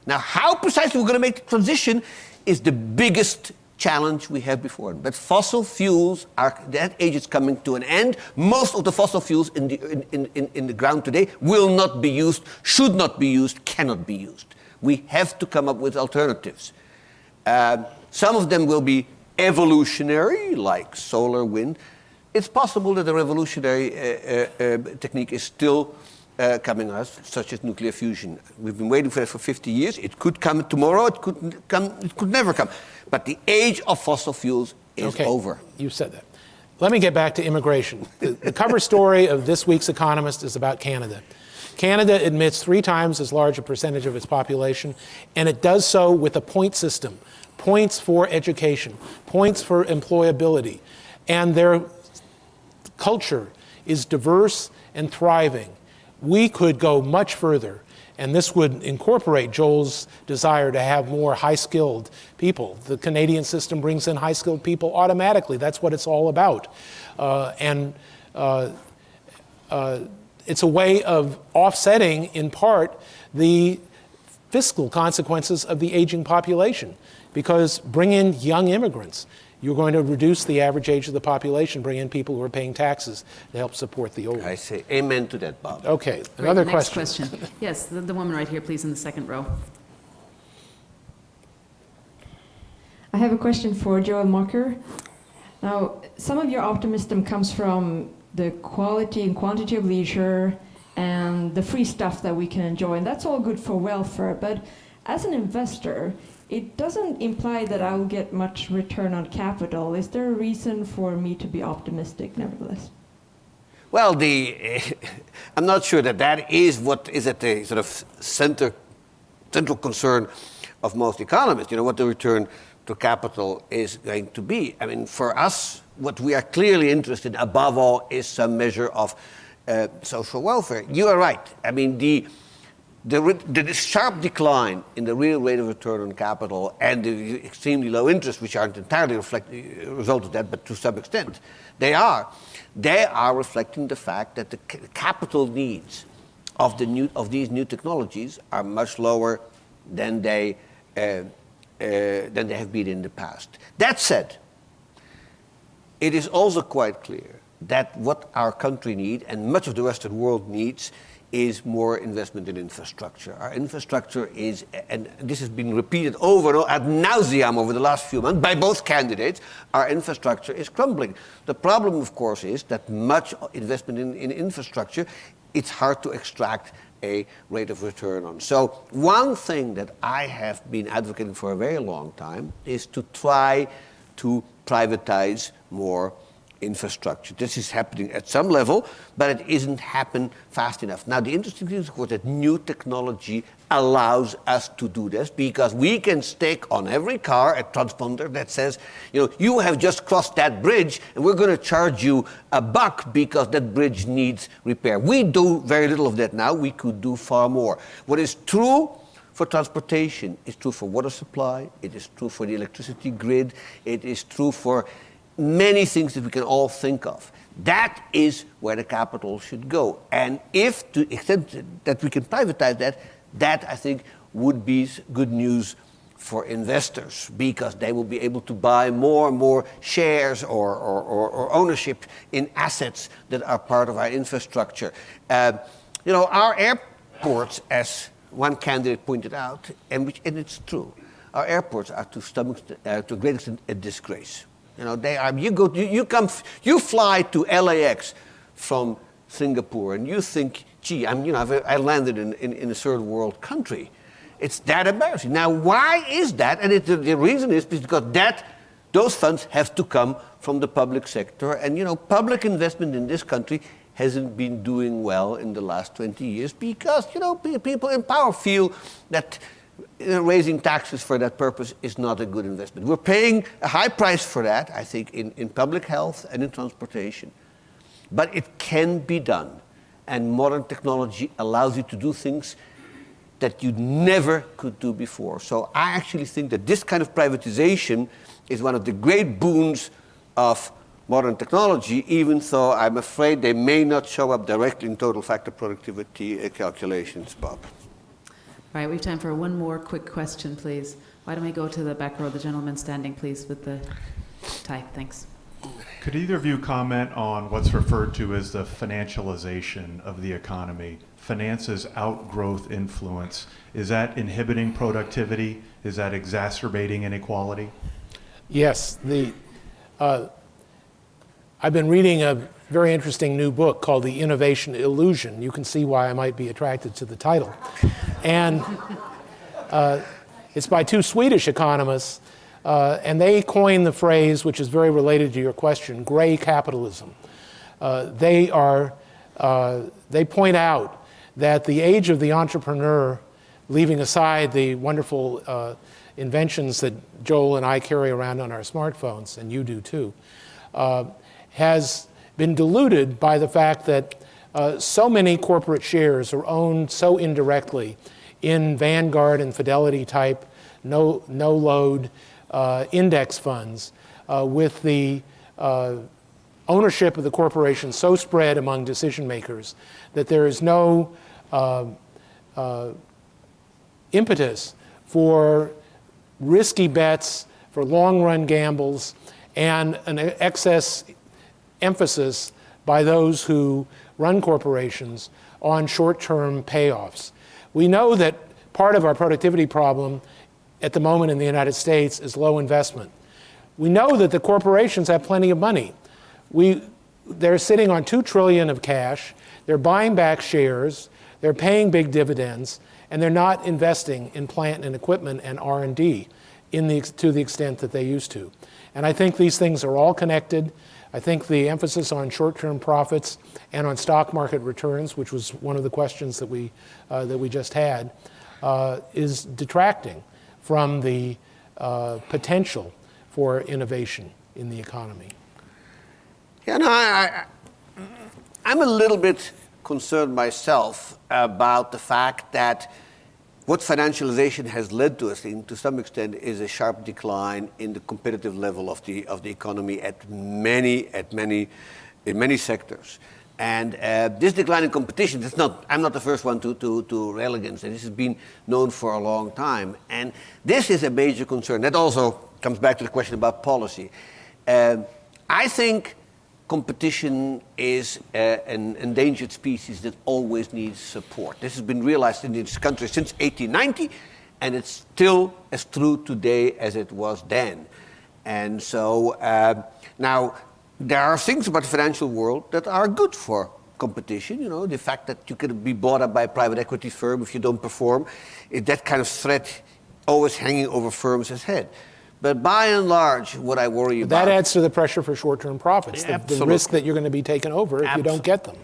Now, how precisely we're going to make the transition is the biggest challenge we have before. But fossil fuels that age is coming to an end. Most of the fossil fuels in the ground today will not be used, should not be used, cannot be used. We have to come up with alternatives. Some of them will be evolutionary, like solar, wind. It's possible that the revolutionary technique is still coming at us, such as nuclear fusion. We've been waiting for that for 50 years. It could come tomorrow. It could never come. But the age of fossil fuels is over. You said that. Let me get back to immigration. The cover story of this week's Economist is about Canada. Canada admits 3 times as large a percentage of its population, and it does so with a point system. Points for education, points for employability. And their culture is diverse and thriving. We could go much further, and this would incorporate Joel's desire to have more high-skilled people. The Canadian system brings in high-skilled people automatically. That's what it's all about. It's a way of offsetting, in part, the fiscal consequences of the aging population. Because bring in young immigrants, you're going to reduce the average age of the population, bring in people who are paying taxes to help support the old. I say amen to that, Bob. Okay, Great. another Next question. Yes, the woman right here, please, in the second row. I have a question for Joel Mokyr. Now, some of your optimism comes from the quality and quantity of leisure and the free stuff that we can enjoy, and that's all good for welfare, but as an investor, it doesn't imply that I'll get much return on capital. Is there a reason for me to be optimistic, nevertheless? Well, I'm not sure that is what is at the sort of central concern of most economists. You know, what the return to capital is going to be. I mean, for us, what we are clearly interested in, above all, is some measure of social welfare. You are right. I mean, the sharp decline in the real rate of return on capital and the extremely low interest, which aren't entirely a result of that, but to some extent, they are reflecting the fact that the capital needs of these new technologies are much lower than they have been in the past. That said, it is also quite clear that what our country needs, and much of the Western world needs, is more investment in infrastructure. Our infrastructure is, and this has been repeated over and over ad nauseam over the last few months by both candidates, our infrastructure is crumbling. The problem, of course, is that much investment in infrastructure, it's hard to extract a rate of return on. So one thing that I have been advocating for a very long time is to try to privatize more infrastructure. This is happening at some level, but it isn't happening fast enough. Now, the interesting thing is, of course, that new technology allows us to do this, because we can stick on every car a transponder that says, you know, you have just crossed that bridge and we're going to charge you $1 because that bridge needs repair. We do very little of that now. We could do far more. What is true for transportation is true for water supply. It is true for the electricity grid. It is true for many things that we can all think of. That is where the capital should go. And if to the extent that we can privatize that I think would be good news for investors, because they will be able to buy more and more shares or ownership in assets that are part of our infrastructure. You know, our airports, as one candidate pointed out, and it's true, our airports are to a great extent a disgrace. You know, they are. You fly to LAX from Singapore, and you think, gee, I landed in a third world country. It's that embarrassing. Now, why is that? And the reason is because those funds have to come from the public sector, and you know, public investment in this country hasn't been doing well in the last 20 years because, you know, people in power feel that raising taxes for that purpose is not a good investment. We're paying a high price for that, I think, in public health and in transportation. But it can be done. And modern technology allows you to do things that you never could do before. So I actually think that this kind of privatization is one of the great boons of modern technology, even though I'm afraid they may not show up directly in total factor productivity calculations, Bob. All right, we have time for one more quick question, please. Why don't we go to the back row, the gentleman standing, please, with the tie. Thanks. Could either of you comment on what's referred to as the financialization of the economy? Finance's outgrowth influence. Is that inhibiting productivity? Is that exacerbating inequality? Yes. I've been reading a very interesting new book called The Innovation Illusion. You can see why I might be attracted to the title. And it's by two Swedish economists, and they coined the phrase, which is very related to your question, gray capitalism. They point out that the age of the entrepreneur, leaving aside the wonderful inventions that Joel and I carry around on our smartphones, and you do too, has been diluted by the fact that so many corporate shares are owned so indirectly in Vanguard and Fidelity type no-load index funds, with the ownership of the corporation so spread among decision makers that there is no impetus for risky bets, for long-run gambles, and an excess emphasis by those who run corporations on short-term payoffs. We know that part of our productivity problem at the moment in the United States is low investment. We know that the corporations have plenty of money. They're sitting on $2 trillion of cash, they're buying back shares, they're paying big dividends, and they're not investing in plant and equipment and R&D to the extent that they used to. And I think these things are all connected. I think the emphasis on short-term profits and on stock market returns, which was one of the questions that we just had, is detracting from the potential for innovation in the economy. Yeah, no, I'm a little bit concerned myself about the fact that what financialization has led to us, to some extent, is a sharp decline in the competitive level of the economy in many sectors. And this decline in competition, I'm not the first one to rail against it. This has been known for a long time. And this is a major concern. That also comes back to the question about policy. I think competition is an endangered species that always needs support. This has been realized in this country since 1890, and it's still as true today as it was then. And so now there are things about the financial world that are good for competition. You know, the fact that you could be bought up by a private equity firm if you don't perform, that kind of threat always hanging over firms' head. But by and large, what I worry about... That adds to the pressure for short-term profits, the risk that you're going to be taken over if you don't get them.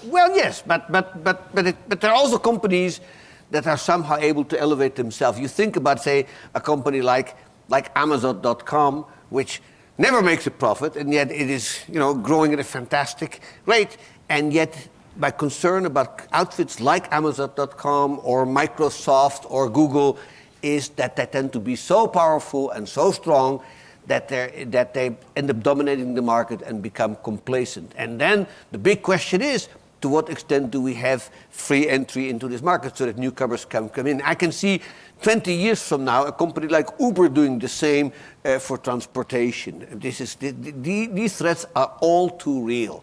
Well, yes, but there are also companies that are somehow able to elevate themselves. You think about, say, a company like Amazon.com, which never makes a profit, and yet it is, growing at a fantastic rate, and yet my concern about outfits like Amazon.com or Microsoft or Google is that they tend to be so powerful and so strong that they end up dominating the market and become complacent. And then the big question is, to what extent do we have free entry into this market so that newcomers can come in? I can see 20 years from now a company like Uber doing the same for transportation. These threats are all too real.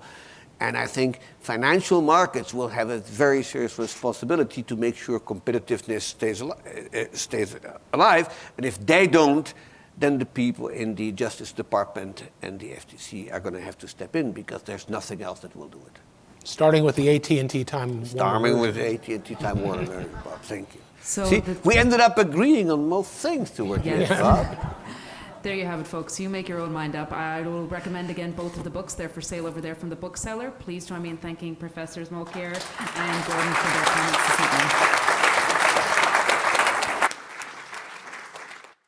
And I think financial markets will have a very serious responsibility to make sure competitiveness stays alive. And if they don't, then the people in the Justice Department and the FTC are going to have to step in, because there's nothing else that will do it. Starting with the AT&T Time Warner. Starting with AT&T Time Warner, Bob. Thank you. So see, we ended up agreeing on most things towards the end, Bob. There you have it, folks. You make your own mind up. I will recommend again both of the books. They're for sale over there from the bookseller. Please join me in thanking Professors Mokyr and Gordon for their comments this evening.